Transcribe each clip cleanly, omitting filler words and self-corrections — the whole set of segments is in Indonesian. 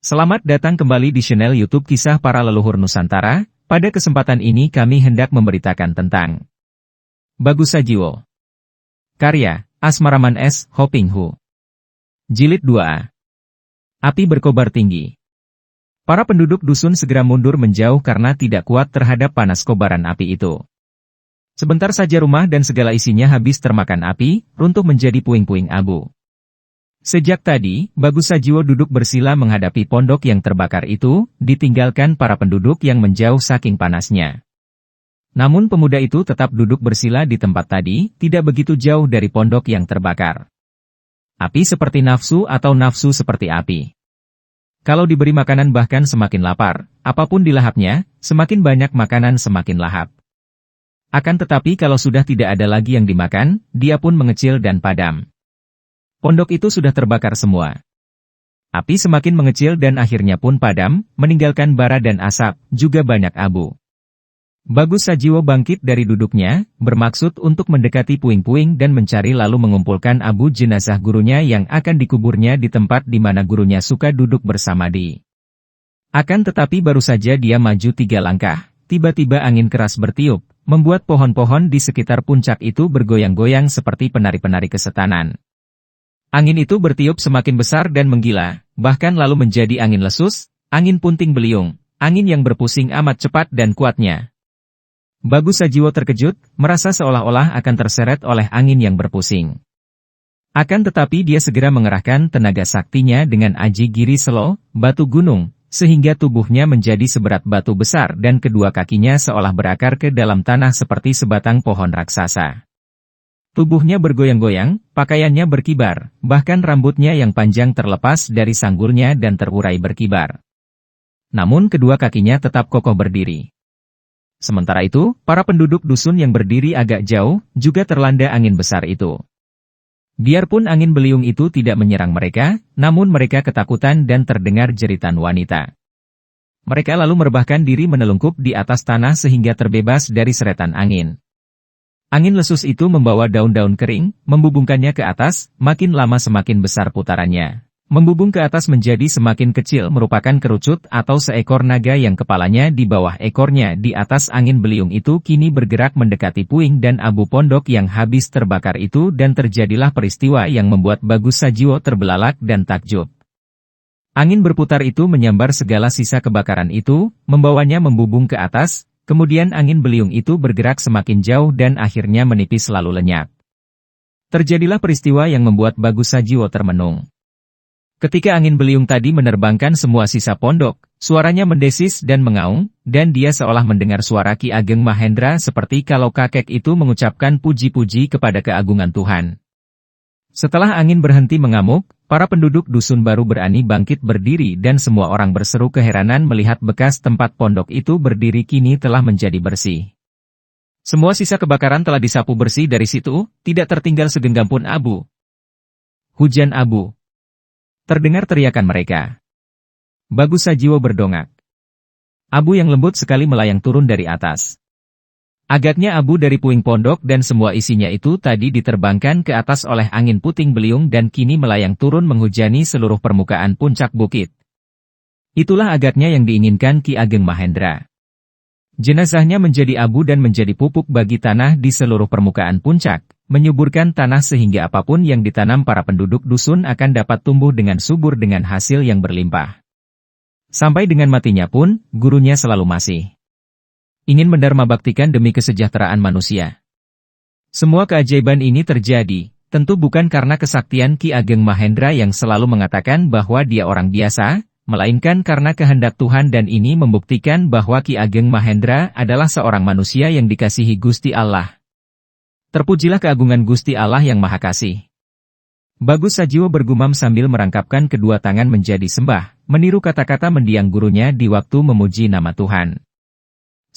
Selamat datang kembali di channel YouTube Kisah Para Leluhur Nusantara. Pada kesempatan ini kami hendak memberitakan tentang Bagus Sajiwo. Karya, Asmaraman S. Hopinghu. Jilid 2a. Api berkobar tinggi. Para penduduk dusun segera mundur menjauh karena tidak kuat terhadap panas kobaran api itu. Sebentar saja rumah dan segala isinya habis termakan api, runtuh menjadi puing-puing abu. Sejak tadi, Bagus Sajiwo duduk bersila menghadapi pondok yang terbakar itu, ditinggalkan para penduduk yang menjauh saking panasnya. Namun pemuda itu tetap duduk bersila di tempat tadi, tidak begitu jauh dari pondok yang terbakar. Api seperti nafsu atau nafsu seperti api. Kalau diberi makanan bahkan semakin lapar, apapun dilahapnya, semakin banyak makanan semakin lahap. Akan tetapi kalau sudah tidak ada lagi yang dimakan, dia pun mengecil dan padam. Pondok itu sudah terbakar semua. Api semakin mengecil dan akhirnya pun padam, meninggalkan bara dan asap, juga banyak abu. Bagus Sajiwo bangkit dari duduknya, bermaksud untuk mendekati puing-puing dan mencari lalu mengumpulkan abu jenazah gurunya yang akan dikuburnya di tempat di mana gurunya suka duduk bersama di. Akan tetapi baru saja dia maju 3 langkah, tiba-tiba angin keras bertiup, membuat pohon-pohon di sekitar puncak itu bergoyang-goyang seperti penari-penari kesetanan. Angin itu bertiup semakin besar dan menggila, bahkan lalu menjadi angin lesus, angin punting beliung, angin yang berpusing amat cepat dan kuatnya. Bagus Sajiwo terkejut, merasa seolah-olah akan terseret oleh angin yang berpusing. Akan tetapi dia segera mengerahkan tenaga saktinya dengan aji giri selo, batu gunung, sehingga tubuhnya menjadi seberat batu besar dan kedua kakinya seolah berakar ke dalam tanah seperti sebatang pohon raksasa. Tubuhnya bergoyang-goyang, pakaiannya berkibar, bahkan rambutnya yang panjang terlepas dari sanggulnya dan terurai berkibar. Namun kedua kakinya tetap kokoh berdiri. Sementara itu, para penduduk dusun yang berdiri agak jauh, juga terlanda angin besar itu. Biarpun angin beliung itu tidak menyerang mereka, namun mereka ketakutan dan terdengar jeritan wanita. Mereka lalu merebahkan diri menelungkup di atas tanah sehingga terbebas dari seretan angin. Angin lesus itu membawa daun-daun kering, membubungkannya ke atas, makin lama semakin besar putarannya. Membubung ke atas menjadi semakin kecil merupakan kerucut atau seekor naga yang kepalanya di bawah ekornya di atas angin beliung itu kini bergerak mendekati puing dan abu pondok yang habis terbakar itu dan terjadilah peristiwa yang membuat Bagus Sajiwo terbelalak dan takjub. Angin berputar itu menyambar segala sisa kebakaran itu, membawanya membubung ke atas. Kemudian angin beliung itu bergerak semakin jauh dan akhirnya menipis lalu lenyap. Terjadilah peristiwa yang membuat Bagus Sajiwo termenung. Ketika angin beliung tadi menerbangkan semua sisa pondok, suaranya mendesis dan mengaung, dan dia seolah mendengar suara Ki Ageng Mahendra seperti kalau kakek itu mengucapkan puji-puji kepada keagungan Tuhan. Setelah angin berhenti mengamuk, para penduduk dusun baru berani bangkit berdiri dan semua orang berseru keheranan melihat bekas tempat pondok itu berdiri kini telah menjadi bersih. Semua sisa kebakaran telah disapu bersih dari situ, tidak tertinggal segenggam pun abu. Hujan abu. Terdengar teriakan mereka. Bagus Sajiwo berdongak. Abu yang lembut sekali melayang turun dari atas. Agaknya abu dari puing pondok dan semua isinya itu tadi diterbangkan ke atas oleh angin puting beliung dan kini melayang turun menghujani seluruh permukaan puncak bukit. Itulah agaknya yang diinginkan Ki Ageng Mahendra. Jenazahnya menjadi abu dan menjadi pupuk bagi tanah di seluruh permukaan puncak, menyuburkan tanah sehingga apapun yang ditanam para penduduk dusun akan dapat tumbuh dengan subur dengan hasil yang berlimpah. Sampai dengan matinya pun, gurunya selalu masih ingin mendarmabaktikan demi kesejahteraan manusia. Semua keajaiban ini terjadi, tentu bukan karena kesaktian Ki Ageng Mahendra yang selalu mengatakan bahwa dia orang biasa, melainkan karena kehendak Tuhan dan ini membuktikan bahwa Ki Ageng Mahendra adalah seorang manusia yang dikasihi Gusti Allah. Terpujilah keagungan Gusti Allah yang Maha Kasih. Bagus Sajiwo bergumam sambil merangkapkan kedua tangan menjadi sembah, meniru kata-kata mendiang gurunya di waktu memuji nama Tuhan.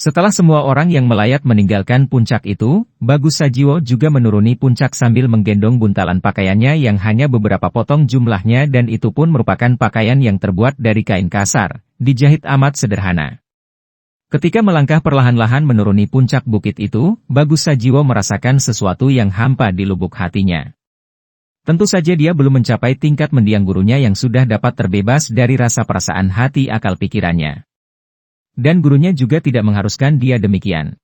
Setelah semua orang yang melayat meninggalkan puncak itu, Bagus Sajiwo juga menuruni puncak sambil menggendong buntalan pakaiannya yang hanya beberapa potong jumlahnya dan itu pun merupakan pakaian yang terbuat dari kain kasar, dijahit amat sederhana. Ketika melangkah perlahan-lahan menuruni puncak bukit itu, Bagus Sajiwo merasakan sesuatu yang hampa di lubuk hatinya. Tentu saja dia belum mencapai tingkat mendiang gurunya yang sudah dapat terbebas dari rasa perasaan hati akal pikirannya. Dan gurunya juga tidak mengharuskan dia demikian.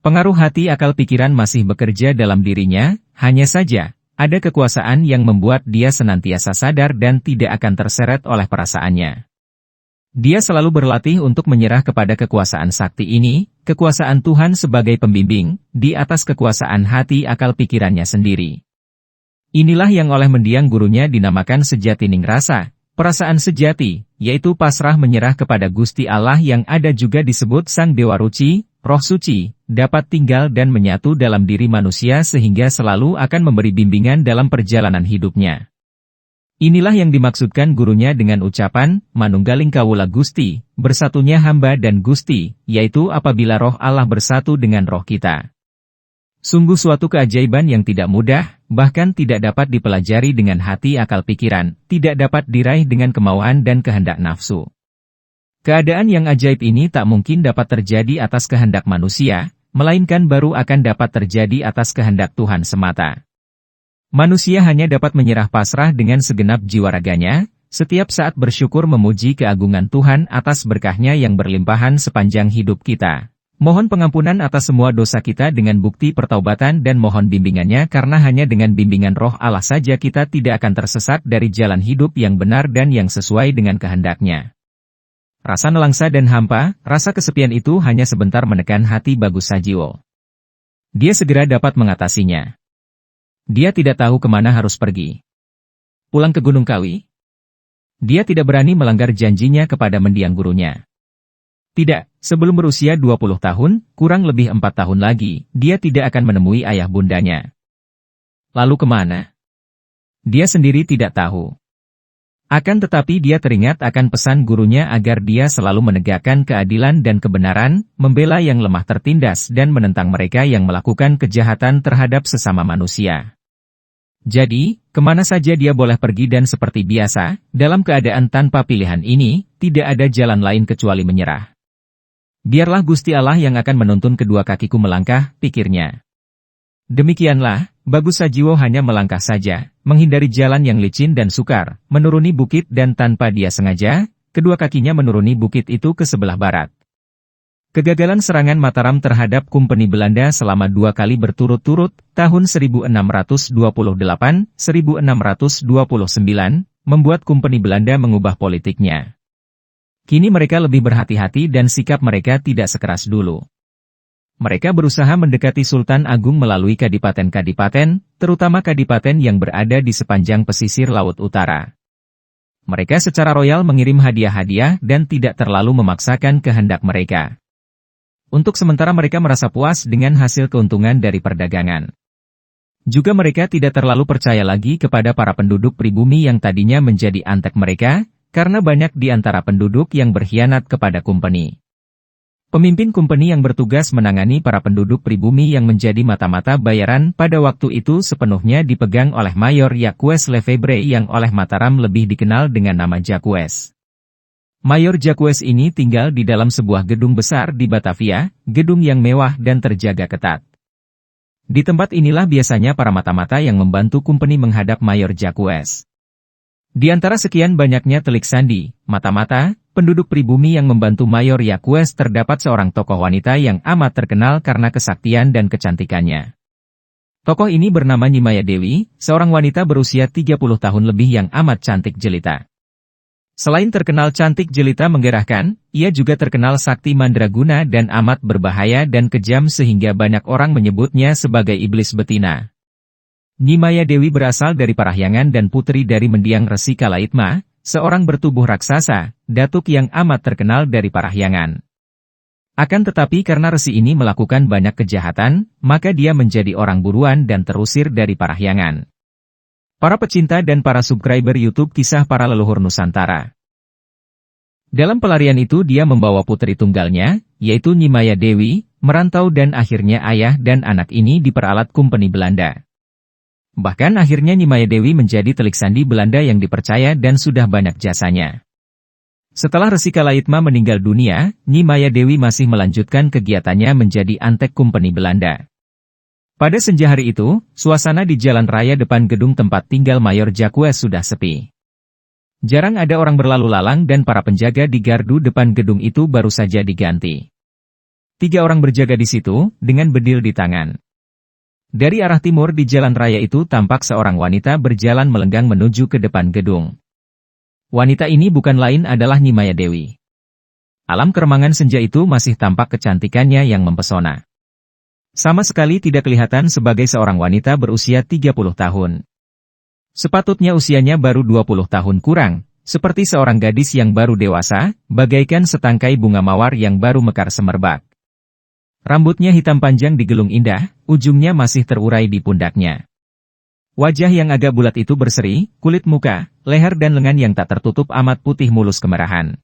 Pengaruh hati akal pikiran masih bekerja dalam dirinya, hanya saja, ada kekuasaan yang membuat dia senantiasa sadar dan tidak akan terseret oleh perasaannya. Dia selalu berlatih untuk menyerah kepada kekuasaan sakti ini, kekuasaan Tuhan sebagai pembimbing, di atas kekuasaan hati akal pikirannya sendiri. Inilah yang oleh mendiang gurunya dinamakan sejatining rasa, perasaan sejati, yaitu pasrah menyerah kepada Gusti Allah yang ada juga disebut Sang Dewa Ruci, Roh Suci, dapat tinggal dan menyatu dalam diri manusia sehingga selalu akan memberi bimbingan dalam perjalanan hidupnya. Inilah yang dimaksudkan gurunya dengan ucapan, Manunggaling Kawula Gusti, bersatunya hamba dan Gusti, yaitu apabila roh Allah bersatu dengan roh kita. Sungguh suatu keajaiban yang tidak mudah, bahkan tidak dapat dipelajari dengan hati akal pikiran, tidak dapat diraih dengan kemauan dan kehendak nafsu. Keadaan yang ajaib ini tak mungkin dapat terjadi atas kehendak manusia, melainkan baru akan dapat terjadi atas kehendak Tuhan semata. Manusia hanya dapat menyerah pasrah dengan segenap jiwa raganya, setiap saat bersyukur memuji keagungan Tuhan atas berkahnya yang berlimpahan sepanjang hidup kita. Mohon pengampunan atas semua dosa kita dengan bukti pertaubatan dan mohon bimbingannya karena hanya dengan bimbingan roh Allah saja kita tidak akan tersesat dari jalan hidup yang benar dan yang sesuai dengan kehendaknya. Rasa nelangsa dan hampa, rasa kesepian itu hanya sebentar menekan hati Bagus Sajiwo. Dia segera dapat mengatasinya. Dia tidak tahu kemana harus pergi. Pulang ke Gunung Kawi? Dia tidak berani melanggar janjinya kepada mendiang gurunya. Tidak, sebelum berusia 20 tahun, kurang lebih 4 tahun lagi, dia tidak akan menemui ayah bundanya. Lalu kemana? Dia sendiri tidak tahu. Akan tetapi dia teringat akan pesan gurunya agar dia selalu menegakkan keadilan dan kebenaran, membela yang lemah tertindas dan menentang mereka yang melakukan kejahatan terhadap sesama manusia. Jadi, kemana saja dia boleh pergi dan seperti biasa, dalam keadaan tanpa pilihan ini, tidak ada jalan lain kecuali menyerah. Biarlah Gusti Allah yang akan menuntun kedua kakiku melangkah, pikirnya. Demikianlah, Bagus Sajiwo hanya melangkah saja, menghindari jalan yang licin dan sukar, menuruni bukit dan tanpa dia sengaja, kedua kakinya menuruni bukit itu ke sebelah barat. Kegagalan serangan Mataram terhadap Kompeni Belanda selama 2 kali berturut-turut, tahun 1628-1629, membuat Kompeni Belanda mengubah politiknya. Kini mereka lebih berhati-hati dan sikap mereka tidak sekeras dulu. Mereka berusaha mendekati Sultan Agung melalui kadipaten-kadipaten, terutama kadipaten yang berada di sepanjang pesisir Laut Utara. Mereka secara royal mengirim hadiah-hadiah dan tidak terlalu memaksakan kehendak mereka. Untuk sementara mereka merasa puas dengan hasil keuntungan dari perdagangan. Juga mereka tidak terlalu percaya lagi kepada para penduduk pribumi yang tadinya menjadi antek mereka, karena banyak di antara penduduk yang berkhianat kepada Kompeni. Pemimpin Kompeni yang bertugas menangani para penduduk pribumi yang menjadi mata-mata bayaran pada waktu itu sepenuhnya dipegang oleh Mayor Jacques Lefebvre yang oleh Mataram lebih dikenal dengan nama Jacques. Mayor Jacques ini tinggal di dalam sebuah gedung besar di Batavia, gedung yang mewah dan terjaga ketat. Di tempat inilah biasanya para mata-mata yang membantu Kompeni menghadap Mayor Jacques. Di antara sekian banyaknya telik sandi, mata-mata, penduduk pribumi yang membantu Mayor Jacques terdapat seorang tokoh wanita yang amat terkenal karena kesaktian dan kecantikannya. Tokoh ini bernama Nyi Maya Dewi, seorang wanita berusia 30 tahun lebih yang amat cantik jelita. Selain terkenal cantik jelita menggerahkan, ia juga terkenal sakti mandraguna dan amat berbahaya dan kejam sehingga banyak orang menyebutnya sebagai iblis betina. Nyi Maya Dewi berasal dari Parahyangan dan putri dari mendiang Resi Kalaitma, seorang bertubuh raksasa, datuk yang amat terkenal dari Parahyangan. Akan tetapi karena Resi ini melakukan banyak kejahatan, maka dia menjadi orang buruan dan terusir dari Parahyangan. Para pecinta dan para subscriber YouTube Kisah Para Leluhur Nusantara. Dalam pelarian itu dia membawa putri tunggalnya, yaitu Nyi Maya Dewi, merantau dan akhirnya ayah dan anak ini diperalat Kompeni Belanda. Bahkan akhirnya Nyi Maya Dewi menjadi telik sandi Belanda yang dipercaya dan sudah banyak jasanya. Setelah Resi Kalaitma meninggal dunia, Nyi Maya Dewi masih melanjutkan kegiatannya menjadi antek Kompeni Belanda. Pada senja hari itu, suasana di jalan raya depan gedung tempat tinggal Mayor Jacques sudah sepi. Jarang ada orang berlalu lalang dan para penjaga di gardu depan gedung itu baru saja diganti. 3 orang berjaga di situ, dengan bedil di tangan. Dari arah timur di jalan raya itu tampak seorang wanita berjalan melenggang menuju ke depan gedung. Wanita ini bukan lain adalah Nimaya Dewi. Alam keremangan senja itu masih tampak kecantikannya yang mempesona. Sama sekali tidak kelihatan sebagai seorang wanita berusia 30 tahun. Sepatutnya usianya baru 20 tahun kurang, seperti seorang gadis yang baru dewasa, bagaikan setangkai bunga mawar yang baru mekar semerbak. Rambutnya hitam panjang digelung indah, ujungnya masih terurai di pundaknya. Wajah yang agak bulat itu berseri, kulit muka, leher dan lengan yang tak tertutup amat putih mulus kemerahan.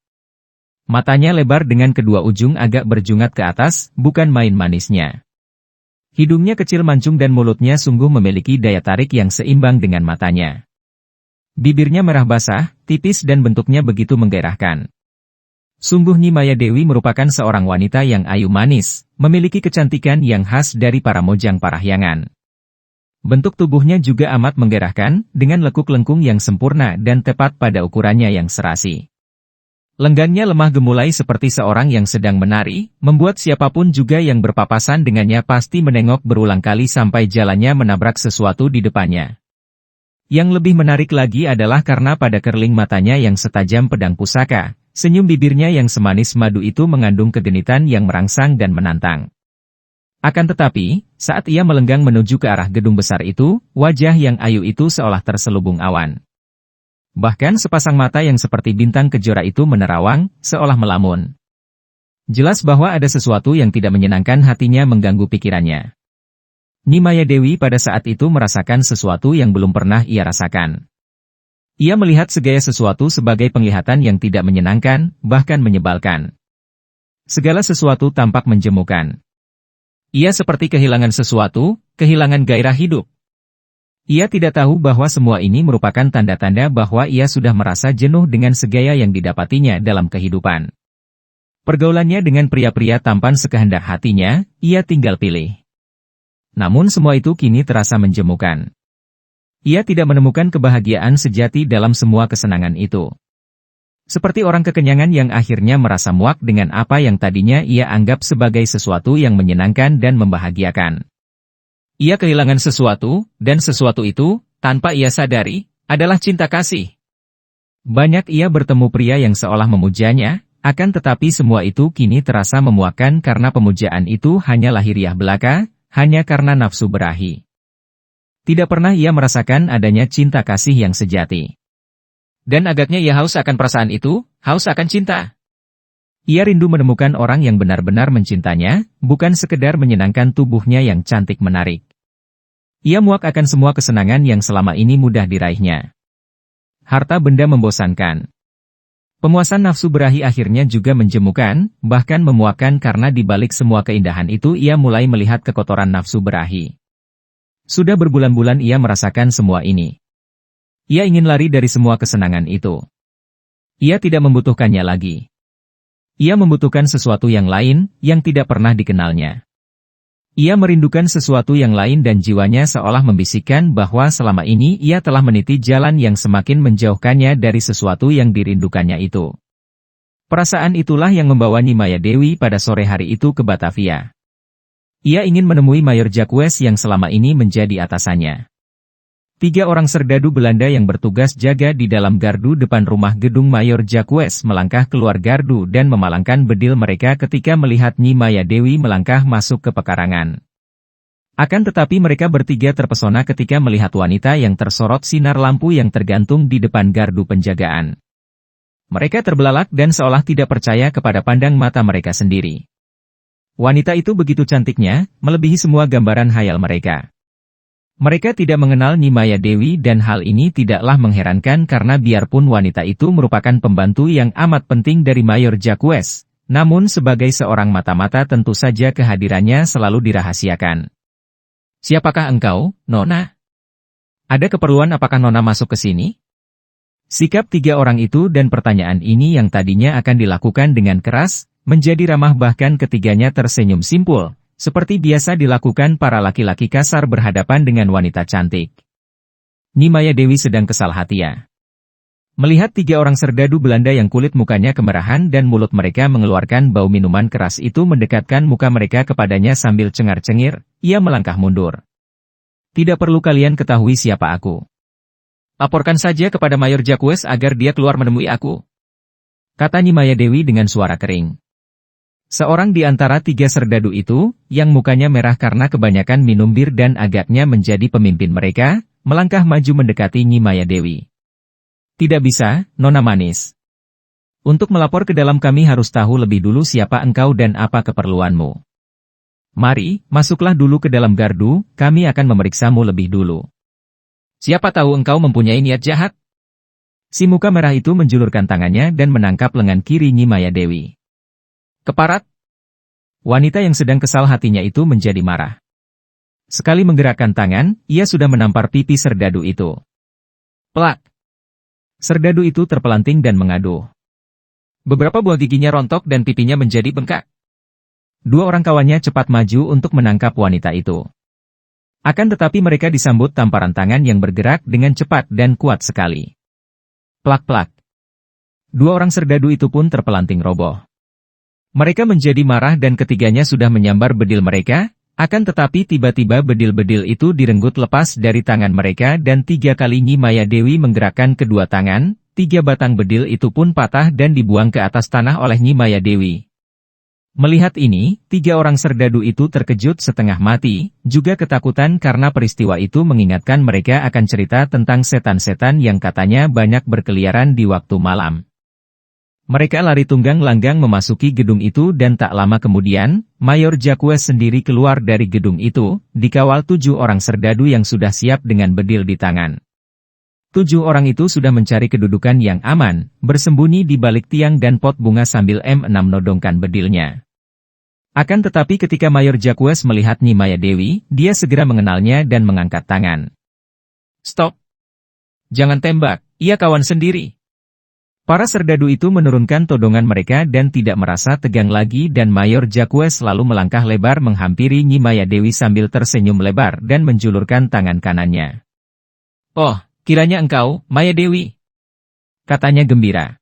Matanya lebar dengan kedua ujung agak berjungat ke atas, bukan main manisnya. Hidungnya kecil mancung dan mulutnya sungguh memiliki daya tarik yang seimbang dengan matanya. Bibirnya merah basah, tipis dan bentuknya begitu menggairahkan. Sungguh Nimaya Dewi merupakan seorang wanita yang ayu manis, memiliki kecantikan yang khas dari para mojang parahyangan. Bentuk tubuhnya juga amat menggairahkan, dengan lekuk lengkung yang sempurna dan tepat pada ukurannya yang serasi. Lenggangnya lemah gemulai seperti seorang yang sedang menari, membuat siapapun juga yang berpapasan dengannya pasti menengok berulang kali sampai jalannya menabrak sesuatu di depannya. Yang lebih menarik lagi adalah karena pada kerling matanya yang setajam pedang pusaka, senyum bibirnya yang semanis madu itu mengandung kegenitan yang merangsang dan menantang. Akan tetapi, saat ia melenggang menuju ke arah gedung besar itu, wajah yang ayu itu seolah terselubung awan. Bahkan sepasang mata yang seperti bintang kejora itu menerawang, seolah melamun. Jelas bahwa ada sesuatu yang tidak menyenangkan hatinya mengganggu pikirannya. Nimaya Dewi pada saat itu merasakan sesuatu yang belum pernah ia rasakan. Ia melihat segala sesuatu sebagai penglihatan yang tidak menyenangkan, bahkan menyebalkan. Segala sesuatu tampak menjemukan. Ia seperti kehilangan sesuatu, kehilangan gairah hidup. Ia tidak tahu bahwa semua ini merupakan tanda-tanda bahwa ia sudah merasa jenuh dengan segala yang didapatinya dalam kehidupan. Pergaulannya dengan pria-pria tampan sekehendak hatinya, ia tinggal pilih. Namun semua itu kini terasa menjemukan. Ia tidak menemukan kebahagiaan sejati dalam semua kesenangan itu. Seperti orang kekenyangan yang akhirnya merasa muak dengan apa yang tadinya ia anggap sebagai sesuatu yang menyenangkan dan membahagiakan. Ia kehilangan sesuatu, dan sesuatu itu, tanpa ia sadari, adalah cinta kasih. Banyak ia bertemu pria yang seolah memujanya, akan tetapi semua itu kini terasa memuakkan karena pemujaan itu hanya lahiriah belaka, hanya karena nafsu berahi. Tidak pernah ia merasakan adanya cinta kasih yang sejati. Dan agaknya ia haus akan perasaan itu, haus akan cinta. Ia rindu menemukan orang yang benar-benar mencintanya, bukan sekedar menyenangkan tubuhnya yang cantik menarik. Ia muak akan semua kesenangan yang selama ini mudah diraihnya. Harta benda membosankan. Pemuasan nafsu berahi akhirnya juga menjemukan, bahkan memuakkan karena di balik semua keindahan itu ia mulai melihat kekotoran nafsu berahi. Sudah berbulan-bulan ia merasakan semua ini. Ia ingin lari dari semua kesenangan itu. Ia tidak membutuhkannya lagi. Ia membutuhkan sesuatu yang lain, yang tidak pernah dikenalnya. Ia merindukan sesuatu yang lain dan jiwanya seolah membisikkan bahwa selama ini ia telah meniti jalan yang semakin menjauhkannya dari sesuatu yang dirindukannya itu. Perasaan itulah yang membawa Nimaya Dewi pada sore hari itu ke Batavia. Ia ingin menemui Mayor Jacques yang selama ini menjadi atasannya. 3 orang serdadu Belanda yang bertugas jaga di dalam gardu depan rumah gedung Mayor Jacques melangkah keluar gardu dan memalangkan bedil mereka ketika melihat Nimaya Dewi melangkah masuk ke pekarangan. Akan tetapi mereka bertiga terpesona ketika melihat wanita yang tersorot sinar lampu yang tergantung di depan gardu penjagaan. Mereka terbelalak dan seolah tidak percaya kepada pandang mata mereka sendiri. Wanita itu begitu cantiknya, melebihi semua gambaran hayal mereka. Mereka tidak mengenal Nimaya Dewi dan hal ini tidaklah mengherankan karena biarpun wanita itu merupakan pembantu yang amat penting dari Mayor Jacques, namun sebagai seorang mata-mata tentu saja kehadirannya selalu dirahasiakan. "Siapakah engkau, Nona? Ada keperluan apakah Nona masuk ke sini?" Sikap 3 orang itu dan pertanyaan ini yang tadinya akan dilakukan dengan keras, menjadi ramah bahkan ketiganya tersenyum simpul. Seperti biasa dilakukan para laki-laki kasar berhadapan dengan wanita cantik. Nyi Maya Dewi sedang kesal hati ya. Melihat 3 orang serdadu Belanda yang kulit mukanya kemerahan dan mulut mereka mengeluarkan bau minuman keras itu mendekatkan muka mereka kepadanya sambil cengar-cengir, ia melangkah mundur. Tidak perlu kalian ketahui siapa aku. Laporkan saja kepada Mayor Jacques agar dia keluar menemui aku. Kata Nyi Maya Dewi dengan suara kering. Seorang di antara 3 serdadu itu, yang mukanya merah karena kebanyakan minum bir dan agaknya menjadi pemimpin mereka, melangkah maju mendekati Nyi Maya Dewi. Tidak bisa, Nona Manis. Untuk melapor ke dalam kami harus tahu lebih dulu siapa engkau dan apa keperluanmu. Mari, masuklah dulu ke dalam gardu, kami akan memeriksamu lebih dulu. Siapa tahu engkau mempunyai niat jahat? Si muka merah itu menjulurkan tangannya dan menangkap lengan kiri Nyi Maya Dewi. Keparat. Wanita yang sedang kesal hatinya itu menjadi marah. Sekali menggerakkan tangan, ia sudah menampar pipi serdadu itu. Plak. Serdadu itu terpelanting dan mengaduh. Beberapa buah giginya rontok dan pipinya menjadi bengkak. 2 orang kawannya cepat maju untuk menangkap wanita itu. Akan tetapi mereka disambut tamparan tangan yang bergerak dengan cepat dan kuat sekali. Plak-plak. 2 orang serdadu itu pun terpelanting roboh. Mereka menjadi marah dan ketiganya sudah menyambar bedil mereka, akan tetapi tiba-tiba bedil-bedil itu direnggut lepas dari tangan mereka dan 3 kali Nyi Maya Dewi menggerakkan kedua tangan, 3 batang bedil itu pun patah dan dibuang ke atas tanah oleh Nyi Maya Dewi. Melihat ini, 3 orang serdadu itu terkejut setengah mati, juga ketakutan karena peristiwa itu mengingatkan mereka akan cerita tentang setan-setan yang katanya banyak berkeliaran di waktu malam. Mereka lari tunggang langgang memasuki gedung itu dan tak lama kemudian, Mayor Jacques sendiri keluar dari gedung itu, dikawal 7 orang serdadu yang sudah siap dengan bedil di tangan. 7 orang itu sudah mencari kedudukan yang aman, bersembunyi di balik tiang dan pot bunga sambil menodongkan bedilnya. Akan tetapi ketika Mayor Jacques melihat Nyi Maya Dewi, dia segera mengenalnya dan mengangkat tangan. Stop! Jangan tembak, ia kawan sendiri. Para serdadu itu menurunkan todongan mereka dan tidak merasa tegang lagi dan Mayor Jacques lalu melangkah lebar menghampiri Nyi Maya Dewi sambil tersenyum lebar dan menjulurkan tangan kanannya. Oh, kiranya engkau, Maya Dewi. Katanya gembira.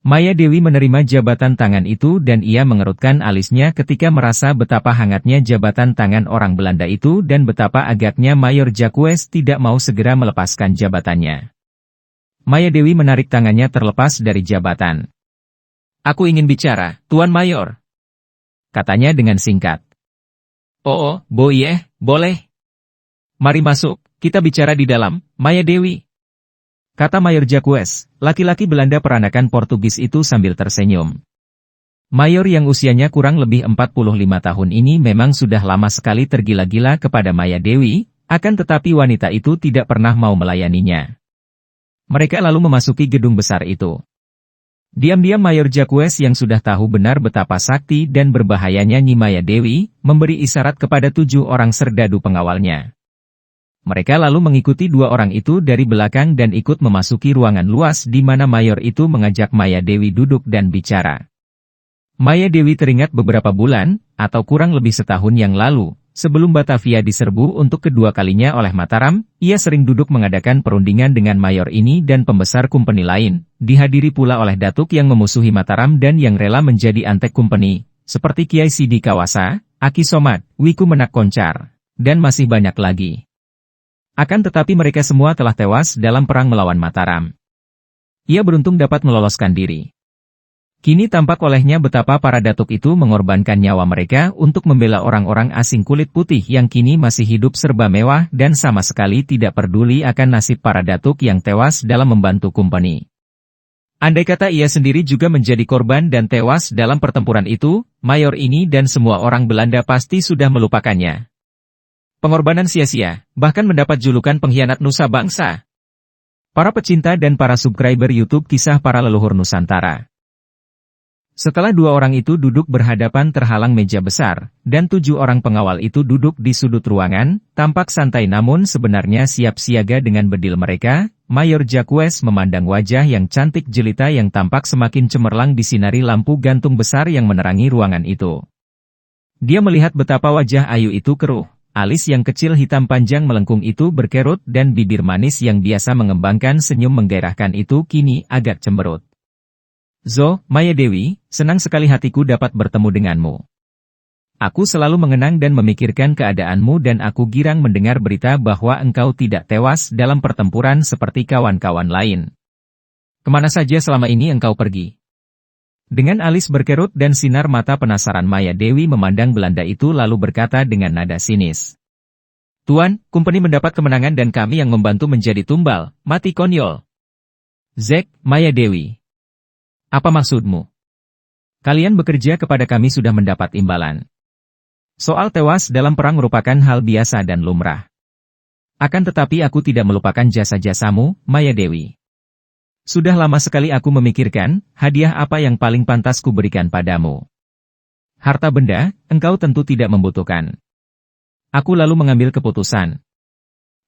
Maya Dewi menerima jabatan tangan itu dan ia mengerutkan alisnya ketika merasa betapa hangatnya jabatan tangan orang Belanda itu dan betapa agaknya Mayor Jacques tidak mau segera melepaskan jabatannya. Maya Dewi menarik tangannya terlepas dari jabatan. Aku ingin bicara, Tuan Mayor. Katanya dengan singkat. Oh, boyeh, boleh. Mari masuk, kita bicara di dalam, Maya Dewi. Kata Mayor Jacques, laki-laki Belanda peranakan Portugis itu sambil tersenyum. Mayor yang usianya kurang lebih 45 tahun ini memang sudah lama sekali tergila-gila kepada Maya Dewi, akan tetapi wanita itu tidak pernah mau melayaninya. Mereka lalu memasuki gedung besar itu. Diam-diam Mayor Jacques yang sudah tahu benar betapa sakti dan berbahayanya Nyi Maya Dewi, memberi isyarat kepada 7 orang serdadu pengawalnya. Mereka lalu mengikuti 2 orang itu dari belakang dan ikut memasuki ruangan luas di mana Mayor itu mengajak Maya Dewi duduk dan bicara. Maya Dewi teringat beberapa bulan, atau kurang lebih setahun yang lalu, sebelum Batavia diserbu untuk kedua kalinya oleh Mataram, ia sering duduk mengadakan perundingan dengan mayor ini dan pembesar kumpeni lain, dihadiri pula oleh datuk yang memusuhi Mataram dan yang rela menjadi antek kumpeni, seperti Kiai Sidi Kawasa, Aki Somat, Wiku Menak Koncar, dan masih banyak lagi. Akan tetapi mereka semua telah tewas dalam perang melawan Mataram. Ia beruntung dapat meloloskan diri. Kini tampak olehnya betapa para datuk itu mengorbankan nyawa mereka untuk membela orang-orang asing kulit putih yang kini masih hidup serba mewah dan sama sekali tidak peduli akan nasib para datuk yang tewas dalam membantu kumpeni. Andai kata ia sendiri juga menjadi korban dan tewas dalam pertempuran itu, mayor ini dan semua orang Belanda pasti sudah melupakannya. Pengorbanan sia-sia, bahkan mendapat julukan pengkhianat Nusa Bangsa. Para pecinta dan para subscriber YouTube Kisah Para Leluhur Nusantara. Setelah 2 orang itu duduk berhadapan terhalang meja besar, dan 7 orang pengawal itu duduk di sudut ruangan, tampak santai namun sebenarnya siap siaga dengan bedil mereka, Mayor Jacques memandang wajah yang cantik jelita yang tampak semakin cemerlang disinari lampu gantung besar yang menerangi ruangan itu. Dia melihat betapa wajah Ayu itu keruh. Alis yang kecil hitam panjang melengkung itu berkerut dan bibir manis yang biasa mengembangkan senyum menggairahkan itu kini agak cemberut. Zo, Maya Dewi, senang sekali hatiku dapat bertemu denganmu. Aku selalu mengenang dan memikirkan keadaanmu dan aku girang mendengar berita bahwa engkau tidak tewas dalam pertempuran seperti kawan-kawan lain. Kemana saja selama ini engkau pergi? Dengan alis berkerut dan sinar mata penasaran Maya Dewi memandang Belanda itu lalu berkata dengan nada sinis. Tuan, Kumpeni mendapat kemenangan dan kami yang membantu menjadi tumbal, mati konyol. Zek, Maya Dewi. Apa maksudmu? Kalian bekerja kepada kami sudah mendapat imbalan. Soal tewas dalam perang merupakan hal biasa dan lumrah. Akan tetapi aku tidak melupakan jasa-jasamu, Maya Dewi. Sudah lama sekali aku memikirkan, hadiah apa yang paling pantas kuberikan padamu. Harta benda, engkau tentu tidak membutuhkan. Aku lalu mengambil keputusan.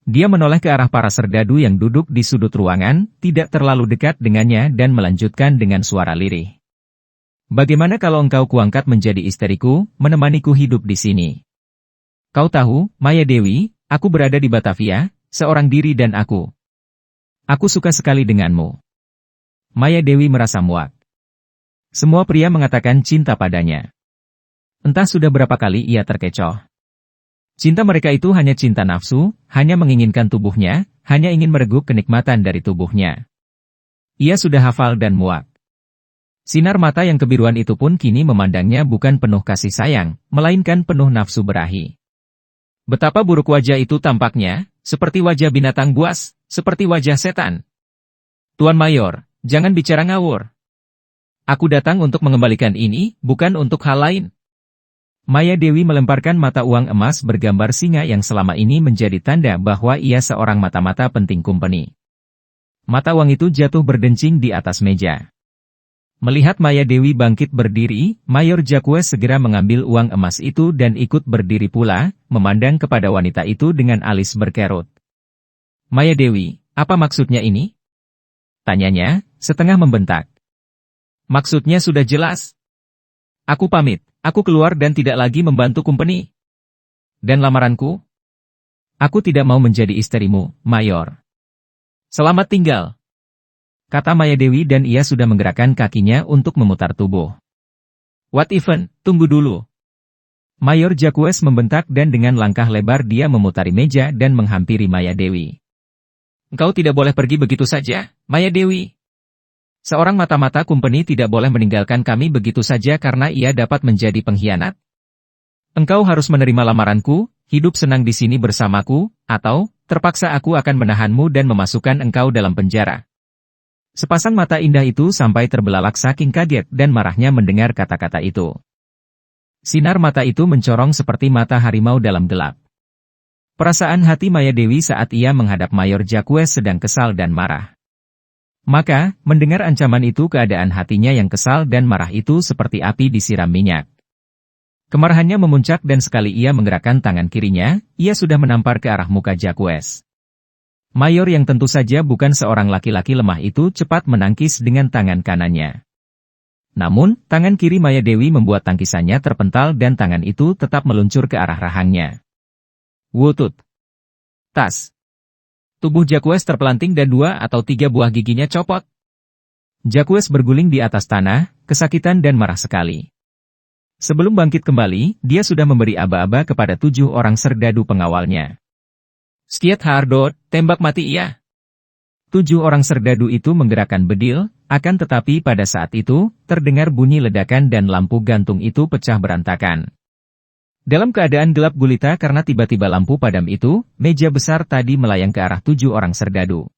Dia menoleh ke arah para serdadu yang duduk di sudut ruangan, tidak terlalu dekat dengannya dan melanjutkan dengan suara lirih. Bagaimana kalau engkau kuangkat menjadi istriku, menemaniku hidup di sini? Kau tahu, Maya Dewi, aku berada di Batavia, seorang diri dan aku. Aku suka sekali denganmu. Maya Dewi merasa muak. Semua pria mengatakan cinta padanya. Entah sudah berapa kali ia terkecoh. Cinta mereka itu hanya cinta nafsu, hanya menginginkan tubuhnya, hanya ingin mereguk kenikmatan dari tubuhnya. Ia sudah hafal dan muak. Sinar mata yang kebiruan itu pun kini memandangnya bukan penuh kasih sayang, melainkan penuh nafsu berahi. Betapa buruk wajah itu tampaknya, seperti wajah binatang buas, seperti wajah setan. Tuan Mayor, jangan bicara ngawur. Aku datang untuk mengembalikan ini, bukan untuk hal lain. Maya Dewi melemparkan mata uang emas bergambar singa yang selama ini menjadi tanda bahwa ia seorang mata-mata penting Kumpeni. Mata uang itu jatuh berdencing di atas meja. Melihat Maya Dewi bangkit berdiri, Mayor Jacques segera mengambil uang emas itu dan ikut berdiri pula, memandang kepada wanita itu dengan alis berkerut. Maya Dewi, apa maksudnya ini? Tanyanya, setengah membentak. Maksudnya sudah jelas. Aku pamit, aku keluar dan tidak lagi membantu Kumpeni. Dan lamaranku? Aku tidak mau menjadi istrimu, Mayor. Selamat tinggal. Kata Maya Dewi dan ia sudah menggerakkan kakinya untuk memutar tubuh. What even, tunggu dulu. Mayor Jacques membentak dan dengan langkah lebar dia memutari meja dan menghampiri Maya Dewi. Engkau tidak boleh pergi begitu saja, Maya Dewi. Seorang mata-mata Kumpeni tidak boleh meninggalkan kami begitu saja karena ia dapat menjadi pengkhianat. Engkau harus menerima lamaranku, hidup senang di sini bersamaku, atau, terpaksa aku akan menahanmu dan memasukkan engkau dalam penjara. Sepasang mata indah itu sampai terbelalak saking kaget dan marahnya mendengar kata-kata itu. Sinar mata itu mencorong seperti mata harimau dalam gelap. Perasaan hati Maya Dewi saat ia menghadap Mayor Jacques sedang kesal dan marah. Maka, mendengar ancaman itu keadaan hatinya yang kesal dan marah itu seperti api disiram minyak. Kemarahannya memuncak dan sekali ia menggerakkan tangan kirinya, ia sudah menampar ke arah muka Jacques. Mayor yang tentu saja bukan seorang laki-laki lemah itu cepat menangkis dengan tangan kanannya. Namun, tangan kiri Maya Dewi membuat tangkisannya terpental dan tangan itu tetap meluncur ke arah rahangnya. Wutut. Tas. Tubuh Jacques terpelanting dan 2 atau 3 buah giginya copot. Jacques berguling di atas tanah, kesakitan dan marah sekali. Sebelum bangkit kembali, dia sudah memberi aba-aba kepada 7 orang serdadu pengawalnya. Stiet Hardot, tembak mati ia. 7 orang serdadu itu menggerakkan bedil, akan tetapi pada saat itu, terdengar bunyi ledakan dan lampu gantung itu pecah berantakan. Dalam keadaan gelap gulita karena tiba-tiba lampu padam itu, meja besar tadi melayang ke arah 7 orang serdadu.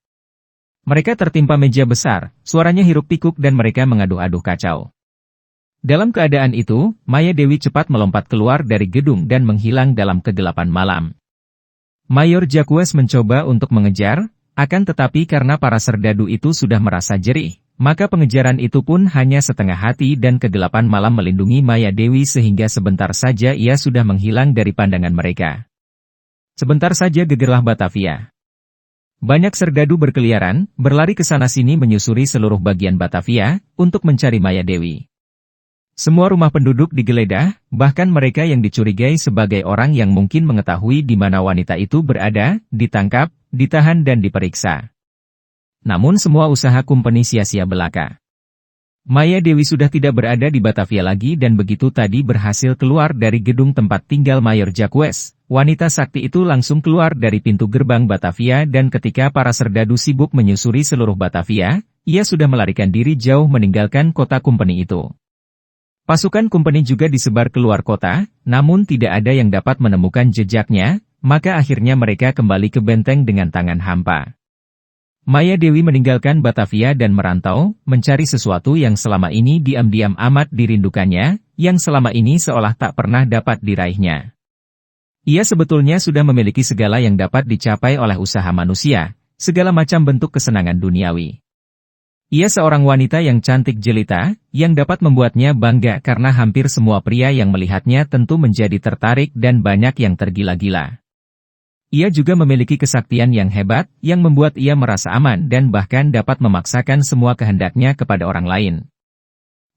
Mereka tertimpa meja besar, suaranya hiruk-pikuk dan mereka mengaduh-aduh kacau. Dalam keadaan itu, Maya Dewi cepat melompat keluar dari gedung dan menghilang dalam kegelapan malam. Mayor Jacques mencoba untuk mengejar, akan tetapi karena para serdadu itu sudah merasa jerih, maka pengejaran itu pun hanya setengah hati dan kegelapan malam melindungi Maya Dewi sehingga sebentar saja ia sudah menghilang dari pandangan mereka. Sebentar saja gegerlah Batavia. Banyak serdadu berkeliaran, berlari ke sana-sini menyusuri seluruh bagian Batavia, untuk mencari Maya Dewi. Semua rumah penduduk digeledah, bahkan mereka yang dicurigai sebagai orang yang mungkin mengetahui di mana wanita itu berada, ditangkap, ditahan dan diperiksa. Namun semua usaha kumpeni sia-sia belaka. Maya Dewi sudah tidak berada di Batavia lagi dan begitu tadi berhasil keluar dari gedung tempat tinggal Mayor Jacques, wanita sakti itu langsung keluar dari pintu gerbang Batavia dan ketika para serdadu sibuk menyusuri seluruh Batavia, ia sudah melarikan diri jauh meninggalkan kota kumpeni itu. Pasukan kumpeni juga disebar keluar kota, namun tidak ada yang dapat menemukan jejaknya, maka akhirnya mereka kembali ke benteng dengan tangan hampa. Maya Dewi meninggalkan Batavia dan merantau, mencari sesuatu yang selama ini diam-diam amat dirindukannya, yang selama ini seolah tak pernah dapat diraihnya. Ia sebetulnya sudah memiliki segala yang dapat dicapai oleh usaha manusia, segala macam bentuk kesenangan duniawi. Ia seorang wanita yang cantik jelita, yang dapat membuatnya bangga karena hampir semua pria yang melihatnya tentu menjadi tertarik dan banyak yang tergila-gila. Ia juga memiliki kesaktian yang hebat, yang membuat ia merasa aman dan bahkan dapat memaksakan semua kehendaknya kepada orang lain.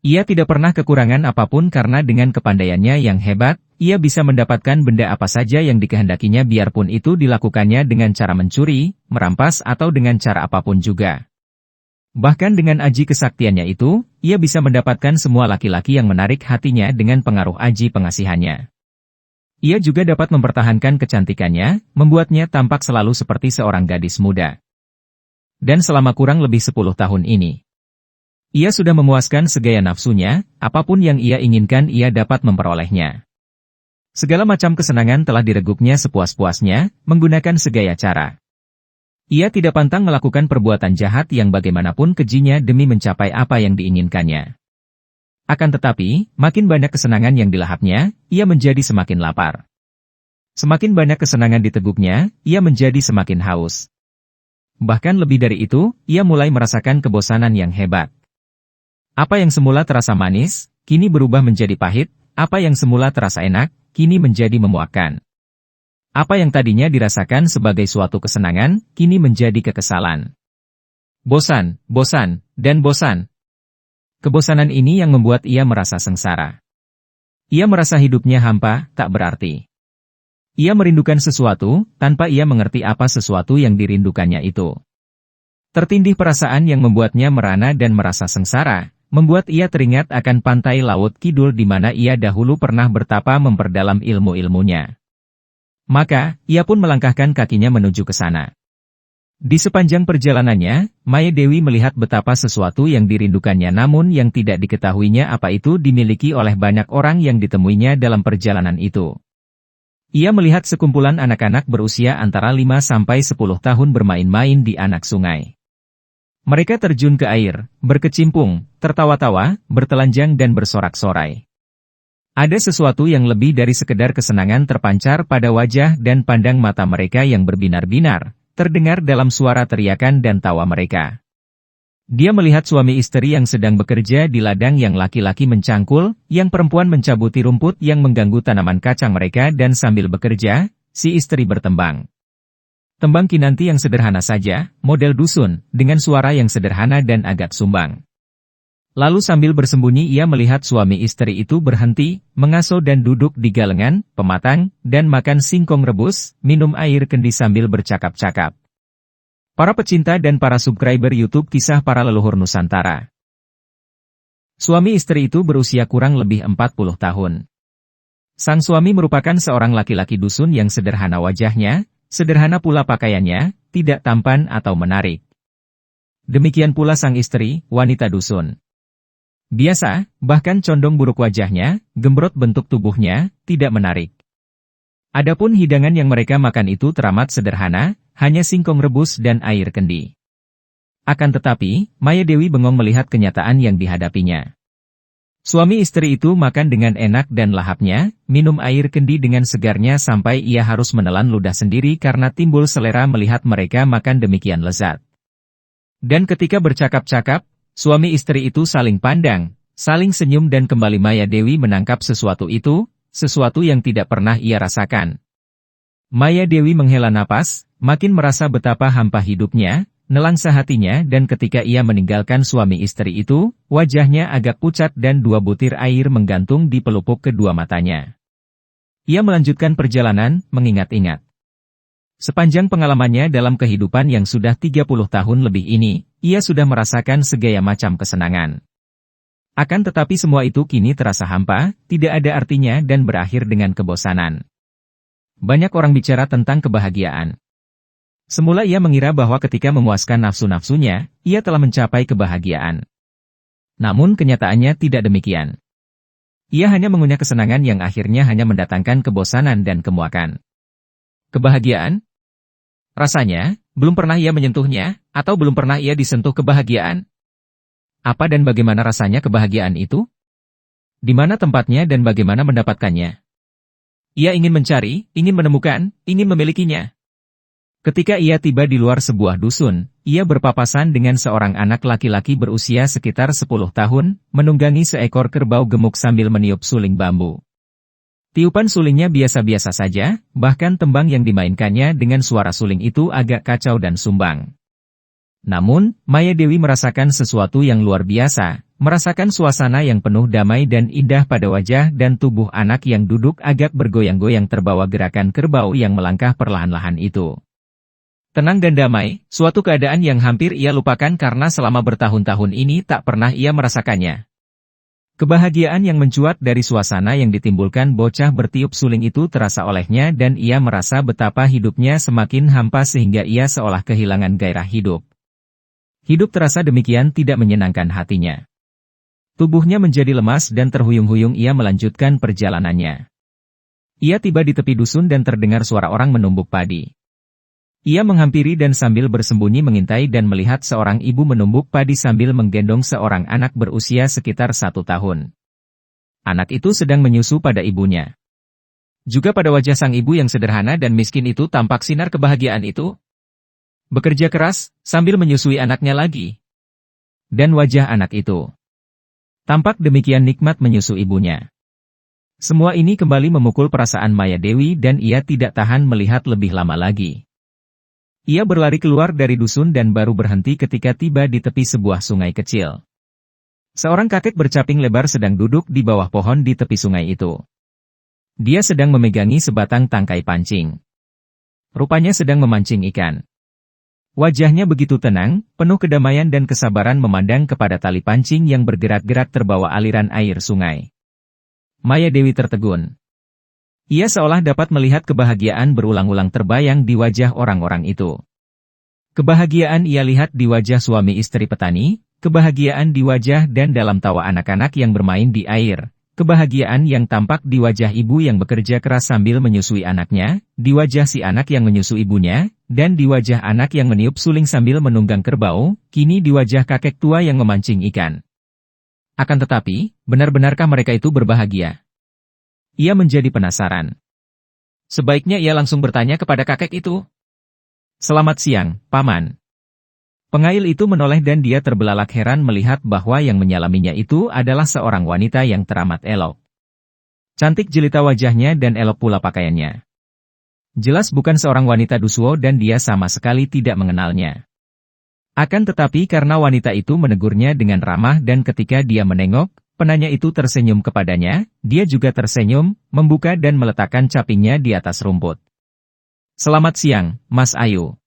Ia tidak pernah kekurangan apapun karena dengan kepandaiannya yang hebat, ia bisa mendapatkan benda apa saja yang dikehendakinya biarpun itu dilakukannya dengan cara mencuri, merampas atau dengan cara apapun juga. Bahkan dengan aji kesaktiannya itu, ia bisa mendapatkan semua laki-laki yang menarik hatinya dengan pengaruh aji pengasihannya. Ia juga dapat mempertahankan kecantikannya, membuatnya tampak selalu seperti seorang gadis muda. Dan selama kurang lebih 10 tahun ini, ia sudah memuaskan segaya nafsunya, apapun yang ia inginkan ia dapat memperolehnya. Segala macam kesenangan telah direguknya sepuas-puasnya, menggunakan segaya cara. Ia tidak pantang melakukan perbuatan jahat yang bagaimanapun kejinya demi mencapai apa yang diinginkannya. Akan tetapi, makin banyak kesenangan yang dilahapnya, ia menjadi semakin lapar. Semakin banyak kesenangan diteguknya, ia menjadi semakin haus. Bahkan lebih dari itu, ia mulai merasakan kebosanan yang hebat. Apa yang semula terasa manis, kini berubah menjadi pahit, apa yang semula terasa enak, kini menjadi memuakkan. Apa yang tadinya dirasakan sebagai suatu kesenangan, kini menjadi kekesalan. Bosan, bosan, dan bosan. Kebosanan ini yang membuat ia merasa sengsara. Ia merasa hidupnya hampa, tak berarti. Ia merindukan sesuatu, tanpa ia mengerti apa sesuatu yang dirindukannya itu. Tertindih perasaan yang membuatnya merana dan merasa sengsara, membuat ia teringat akan pantai Laut Kidul di mana ia dahulu pernah bertapa memperdalam ilmu-ilmunya. Maka, ia pun melangkahkan kakinya menuju ke sana. Di sepanjang perjalanannya, Maya Dewi melihat betapa sesuatu yang dirindukannya namun yang tidak diketahuinya apa itu dimiliki oleh banyak orang yang ditemuinya dalam perjalanan itu. Ia melihat sekumpulan anak-anak berusia antara 5 sampai 10 tahun bermain-main di anak sungai. Mereka terjun ke air, berkecimpung, tertawa-tawa, bertelanjang dan bersorak-sorai. Ada sesuatu yang lebih dari sekedar kesenangan terpancar pada wajah dan pandang mata mereka yang berbinar-binar, terdengar dalam suara teriakan dan tawa mereka. Dia melihat suami istri yang sedang bekerja di ladang yang laki-laki mencangkul, yang perempuan mencabuti rumput yang mengganggu tanaman kacang mereka dan sambil bekerja, si istri bertembang. Tembang kinanti yang sederhana saja, model dusun, dengan suara yang sederhana dan agak sumbang. Lalu sambil bersembunyi ia melihat suami istri itu berhenti, mengaso dan duduk di galengan, pematang, dan makan singkong rebus, minum air kendi sambil bercakap-cakap. Para pecinta dan para subscriber YouTube Kisah Para Leluhur Nusantara. Suami istri itu berusia kurang lebih 40 tahun. Sang suami merupakan seorang laki-laki dusun yang sederhana wajahnya, sederhana pula pakaiannya, tidak tampan atau menarik. Demikian pula sang istri, wanita dusun. Biasa, bahkan condong buruk wajahnya, gembrot bentuk tubuhnya, tidak menarik. Adapun hidangan yang mereka makan itu teramat sederhana, hanya singkong rebus dan air kendi. Akan tetapi, Maya Dewi bengong melihat kenyataan yang dihadapinya. Suami istri itu makan dengan enak dan lahapnya, minum air kendi dengan segarnya sampai ia harus menelan ludah sendiri karena timbul selera melihat mereka makan demikian lezat. Dan ketika bercakap-cakap, suami istri itu saling pandang, saling senyum dan kembali Maya Dewi menangkap sesuatu itu, sesuatu yang tidak pernah ia rasakan. Maya Dewi menghela napas, makin merasa betapa hampa hidupnya, Nelangsa hatinya dan ketika ia meninggalkan suami istri itu, wajahnya agak pucat dan 2 butir air menggantung di pelupuk kedua matanya. Ia melanjutkan perjalanan, mengingat-ingat. Sepanjang pengalamannya dalam kehidupan yang sudah 30 tahun lebih ini, ia sudah merasakan segaya macam kesenangan. Akan tetapi semua itu kini terasa hampa, tidak ada artinya dan berakhir dengan kebosanan. Banyak orang bicara tentang kebahagiaan. Semula ia mengira bahwa ketika memuaskan nafsu-nafsunya, ia telah mencapai kebahagiaan. Namun kenyataannya tidak demikian. Ia hanya mengunyah kesenangan yang akhirnya hanya mendatangkan kebosanan dan kemuakan. Kebahagiaan? Rasanya, belum pernah ia menyentuhnya, atau belum pernah ia disentuh kebahagiaan. Apa dan bagaimana rasanya kebahagiaan itu? Di mana tempatnya dan bagaimana mendapatkannya? Ia ingin mencari, ingin menemukan, ingin memilikinya. Ketika ia tiba di luar sebuah dusun, ia berpapasan dengan seorang anak laki-laki berusia sekitar 10 tahun, menunggangi seekor kerbau gemuk sambil meniup suling bambu. Tiupan sulingnya biasa-biasa saja, bahkan tembang yang dimainkannya dengan suara suling itu agak kacau dan sumbang. Namun, Maya Dewi merasakan sesuatu yang luar biasa, merasakan suasana yang penuh damai dan indah pada wajah dan tubuh anak yang duduk agak bergoyang-goyang terbawa gerakan kerbau yang melangkah perlahan-lahan itu. Tenang dan damai, suatu keadaan yang hampir ia lupakan karena selama bertahun-tahun ini tak pernah ia merasakannya. Kebahagiaan yang mencuat dari suasana yang ditimbulkan bocah bertiup suling itu terasa olehnya dan ia merasa betapa hidupnya semakin hampa sehingga ia seolah kehilangan gairah hidup. Hidup terasa demikian tidak menyenangkan hatinya. Tubuhnya menjadi lemas dan terhuyung-huyung ia melanjutkan perjalanannya. Ia tiba di tepi dusun dan terdengar suara orang menumbuk padi. Ia menghampiri dan sambil bersembunyi mengintai dan melihat seorang ibu menumbuk padi sambil menggendong seorang anak berusia sekitar 1 tahun. Anak itu sedang menyusu pada ibunya. Juga pada wajah sang ibu yang sederhana dan miskin itu tampak sinar kebahagiaan itu. Bekerja keras, sambil menyusui anaknya lagi. Dan wajah anak itu tampak demikian nikmat menyusu ibunya. Semua ini kembali memukul perasaan Maya Dewi dan ia tidak tahan melihat lebih lama lagi. Ia berlari keluar dari dusun dan baru berhenti ketika tiba di tepi sebuah sungai kecil. Seorang kakek bercaping lebar sedang duduk di bawah pohon di tepi sungai itu. Dia sedang memegangi sebatang tangkai pancing. Rupanya sedang memancing ikan. Wajahnya begitu tenang, penuh kedamaian dan kesabaran memandang kepada tali pancing yang bergerak-gerak terbawa aliran air sungai. Maya Dewi tertegun. Ia seolah dapat melihat kebahagiaan berulang-ulang terbayang di wajah orang-orang itu. Kebahagiaan ia lihat di wajah suami istri petani, kebahagiaan di wajah dan dalam tawa anak-anak yang bermain di air, kebahagiaan yang tampak di wajah ibu yang bekerja keras sambil menyusui anaknya, di wajah si anak yang menyusui ibunya, dan di wajah anak yang meniup suling sambil menunggang kerbau, kini di wajah kakek tua yang memancing ikan. Akan tetapi, benar-benarkah mereka itu berbahagia? Ia menjadi penasaran. Sebaiknya ia langsung bertanya kepada kakek itu. Selamat siang, Paman. Pengail itu menoleh dan dia terbelalak heran melihat bahwa yang menyalaminya itu adalah seorang wanita yang teramat elok. Cantik jelita wajahnya dan elok pula pakaiannya. Jelas bukan seorang wanita Dusuo dan dia sama sekali tidak mengenalnya. Akan tetapi karena wanita itu menegurnya dengan ramah dan ketika dia menengok, penanya itu tersenyum kepadanya, dia juga tersenyum, membuka dan meletakkan capingnya di atas rumput. Selamat siang, Mas Ayu.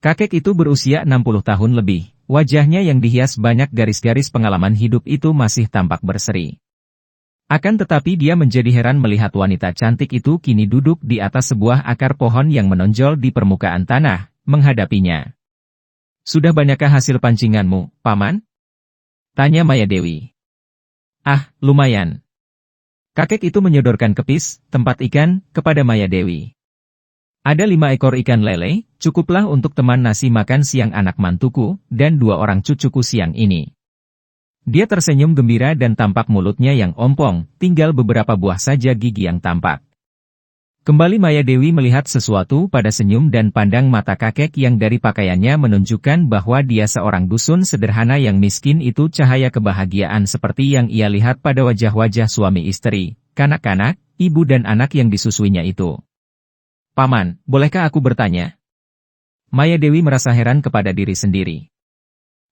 Kakek itu berusia 60 tahun lebih, wajahnya yang dihias banyak garis-garis pengalaman hidup itu masih tampak berseri. Akan tetapi dia menjadi heran melihat wanita cantik itu kini duduk di atas sebuah akar pohon yang menonjol di permukaan tanah, menghadapinya. Sudah banyakkah hasil pancinganmu, Paman? Tanya Maya Dewi. Ah, lumayan. Kakek itu menyodorkan kepis, tempat ikan, kepada Maya Dewi. Ada 5 ekor ikan lele, cukuplah untuk teman nasi makan siang anak mantuku, dan 2 orang cucuku siang ini. Dia tersenyum gembira dan tampak mulutnya yang ompong, tinggal beberapa buah saja gigi yang tampak. Kembali Maya Dewi melihat sesuatu pada senyum dan pandang mata kakek yang dari pakaiannya menunjukkan bahwa dia seorang dusun sederhana yang miskin itu cahaya kebahagiaan seperti yang ia lihat pada wajah-wajah suami istri, kanak-kanak, ibu dan anak yang disusuinya itu. Paman, bolehkah aku bertanya? Maya Dewi merasa heran kepada diri sendiri.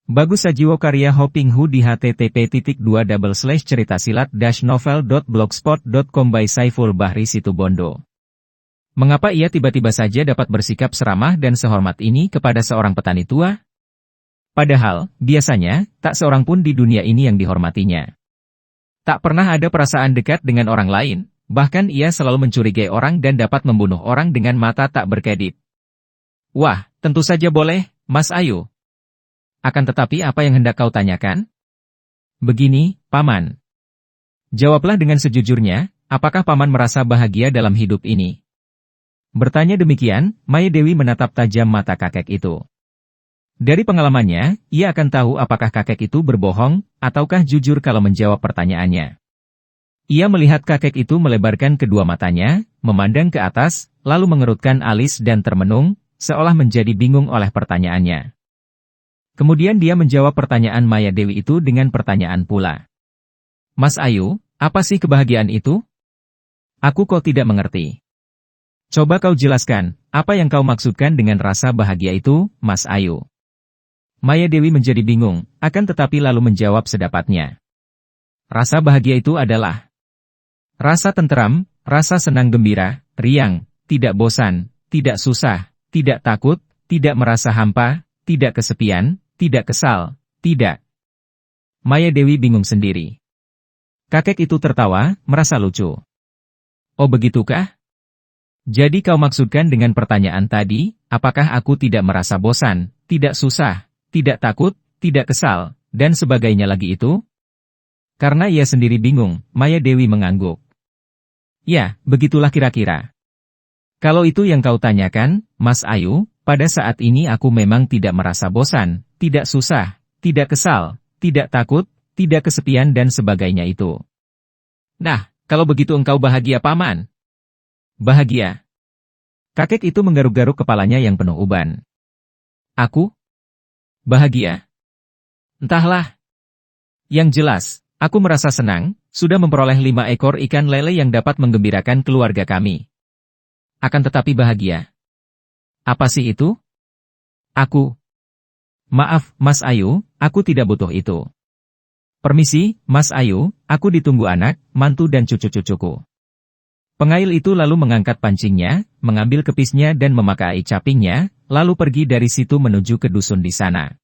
Bagus Sajiwo karya Hoping Hu di http://ceritasilat-novel.blogspot.com by Saiful Bahri Situbondo. Mengapa ia tiba-tiba saja dapat bersikap seramah dan sehormat ini kepada seorang petani tua? Padahal, biasanya, tak seorang pun di dunia ini yang dihormatinya. Tak pernah ada perasaan dekat dengan orang lain, bahkan ia selalu mencurigai orang dan dapat membunuh orang dengan mata tak berkedip. Wah, tentu saja boleh, Mas Ayu. Akan tetapi apa yang hendak kau tanyakan? Begini, Paman. Jawablah dengan sejujurnya, apakah Paman merasa bahagia dalam hidup ini? Bertanya demikian, Maya Dewi menatap tajam mata kakek itu. Dari pengalamannya, ia akan tahu apakah kakek itu berbohong, ataukah jujur kalau menjawab pertanyaannya. Ia melihat kakek itu melebarkan kedua matanya, memandang ke atas, lalu mengerutkan alis dan termenung, seolah menjadi bingung oleh pertanyaannya. Kemudian dia menjawab pertanyaan Maya Dewi itu dengan pertanyaan pula. Mas Ayu, apa sih kebahagiaan itu? Aku kok tidak mengerti. Coba kau jelaskan, apa yang kau maksudkan dengan rasa bahagia itu, Mas Ayu? Maya Dewi menjadi bingung, akan tetapi lalu menjawab sedapatnya. Rasa bahagia itu adalah rasa tenteram, rasa senang gembira, riang, tidak bosan, tidak susah, tidak takut, tidak merasa hampa, tidak kesepian, tidak kesal, tidak. Maya Dewi bingung sendiri. Kakek itu tertawa, merasa lucu. Oh begitukah? Jadi kau maksudkan dengan pertanyaan tadi, apakah aku tidak merasa bosan, tidak susah, tidak takut, tidak kesal, dan sebagainya lagi itu? Karena ia sendiri bingung, Maya Dewi mengangguk. Ya, begitulah kira-kira. Kalau itu yang kau tanyakan, Mas Ayu, pada saat ini aku memang tidak merasa bosan, tidak susah, tidak kesal, tidak takut, tidak kesepian dan sebagainya itu. Nah, kalau begitu engkau bahagia Paman? Bahagia. Kakek itu menggaruk-garuk kepalanya yang penuh uban. Aku? Bahagia? Entahlah. Yang jelas, aku merasa senang, sudah memperoleh 5 ekor ikan lele yang dapat menggembirakan keluarga kami. Akan tetapi bahagia. Apa sih itu? Aku. Maaf, Mas Ayu, aku tidak butuh itu. Permisi, Mas Ayu, aku ditunggu anak, mantu dan cucu-cucuku. Pengail itu lalu mengangkat pancingnya, mengambil kepisnya dan memakai capingnya, lalu pergi dari situ menuju ke dusun di sana.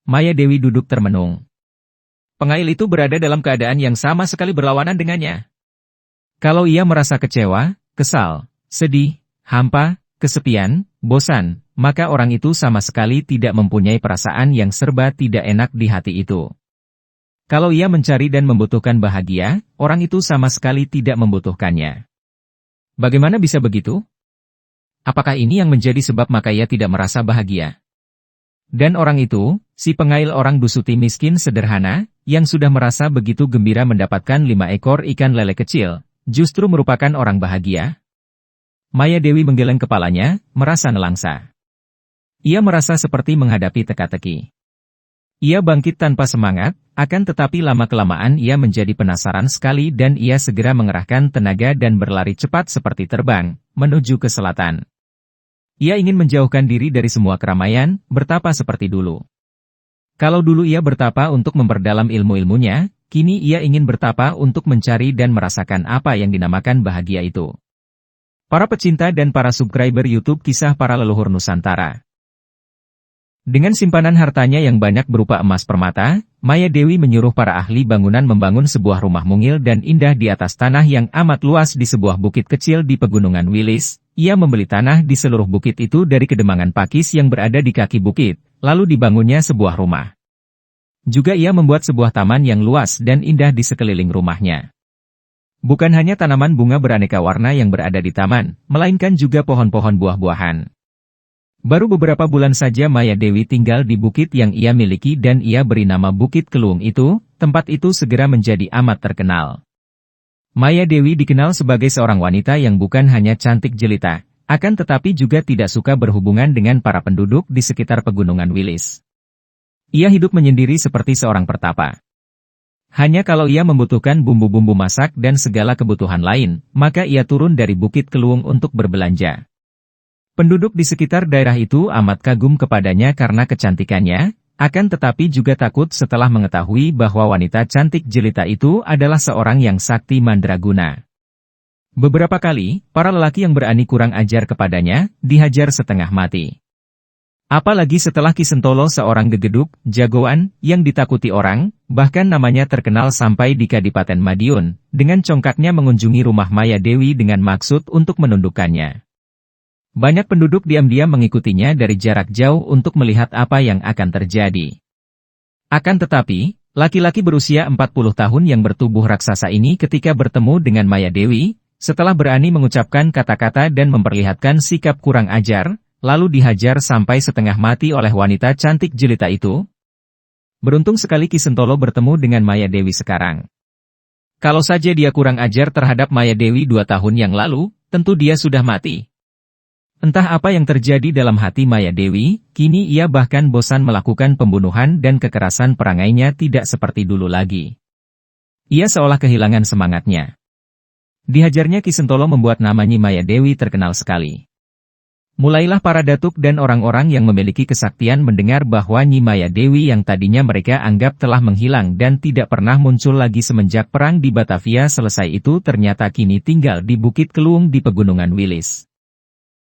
Maya Dewi duduk termenung. Pengail itu berada dalam keadaan yang sama sekali berlawanan dengannya. Kalau ia merasa kecewa, kesal, sedih, hampa, kesepian, bosan, maka orang itu sama sekali tidak mempunyai perasaan yang serba tidak enak di hati itu. Kalau ia mencari dan membutuhkan bahagia, orang itu sama sekali tidak membutuhkannya. Bagaimana bisa begitu? Apakah ini yang menjadi sebab maka ia tidak merasa bahagia? Dan orang itu, si pengail orang dusuti miskin sederhana, yang sudah merasa begitu gembira mendapatkan 5 ekor ikan lele kecil, justru merupakan orang bahagia? Maya Dewi menggeleng kepalanya, merasa nelangsa. Ia merasa seperti menghadapi teka-teki. Ia bangkit tanpa semangat, akan tetapi lama-kelamaan ia menjadi penasaran sekali dan ia segera mengerahkan tenaga dan berlari cepat seperti terbang, menuju ke selatan. Ia ingin menjauhkan diri dari semua keramaian, bertapa seperti dulu. Kalau dulu ia bertapa untuk memperdalam ilmu-ilmunya, kini ia ingin bertapa untuk mencari dan merasakan apa yang dinamakan bahagia itu. Para pecinta dan para subscriber YouTube Kisah Para Leluhur Nusantara. Dengan simpanan hartanya yang banyak berupa emas permata, Maya Dewi menyuruh para ahli bangunan membangun sebuah rumah mungil dan indah di atas tanah yang amat luas di sebuah bukit kecil di Pegunungan Wilis. Ia membeli tanah di seluruh bukit itu dari Kedemangan Pakis yang berada di kaki bukit, lalu dibangunnya sebuah rumah. Juga ia membuat sebuah taman yang luas dan indah di sekeliling rumahnya. Bukan hanya tanaman bunga beraneka warna yang berada di taman, melainkan juga pohon-pohon buah-buahan. Baru beberapa bulan saja Maya Dewi tinggal di bukit yang ia miliki dan ia beri nama Bukit Keluung itu, tempat itu segera menjadi amat terkenal. Maya Dewi dikenal sebagai seorang wanita yang bukan hanya cantik jelita, akan tetapi juga tidak suka berhubungan dengan para penduduk di sekitar Pegunungan Wilis. Ia hidup menyendiri seperti seorang pertapa. Hanya kalau ia membutuhkan bumbu-bumbu masak dan segala kebutuhan lain, maka ia turun dari Bukit Keluung untuk berbelanja. Penduduk di sekitar daerah itu amat kagum kepadanya karena kecantikannya, akan tetapi juga takut setelah mengetahui bahwa wanita cantik jelita itu adalah seorang yang sakti mandraguna. Beberapa kali, para lelaki yang berani kurang ajar kepadanya, dihajar setengah mati. Apalagi setelah Ki Sentolo seorang gegeduk, jagoan, yang ditakuti orang, bahkan namanya terkenal sampai di Kadipaten Madiun, dengan congkaknya mengunjungi rumah Maya Dewi dengan maksud untuk menundukkannya. Banyak penduduk diam-diam mengikutinya dari jarak jauh untuk melihat apa yang akan terjadi. Akan tetapi, laki-laki berusia 40 tahun yang bertubuh raksasa ini ketika bertemu dengan Maya Dewi, setelah berani mengucapkan kata-kata dan memperlihatkan sikap kurang ajar, lalu dihajar sampai setengah mati oleh wanita cantik jelita itu. Beruntung sekali Ki Sentolo bertemu dengan Maya Dewi sekarang. Kalau saja dia kurang ajar terhadap Maya Dewi 2 tahun yang lalu, tentu dia sudah mati. Entah apa yang terjadi dalam hati Maya Dewi, kini ia bahkan bosan melakukan pembunuhan dan kekerasan perangainya tidak seperti dulu lagi. Ia seolah kehilangan semangatnya. Dihajarnya Ki Sentolo membuat nama Nyi Maya Dewi terkenal sekali. Mulailah para datuk dan orang-orang yang memiliki kesaktian mendengar bahwa Nyi Maya Dewi yang tadinya mereka anggap telah menghilang dan tidak pernah muncul lagi semenjak perang di Batavia selesai itu ternyata kini tinggal di Bukit Keluung di Pegunungan Wilis.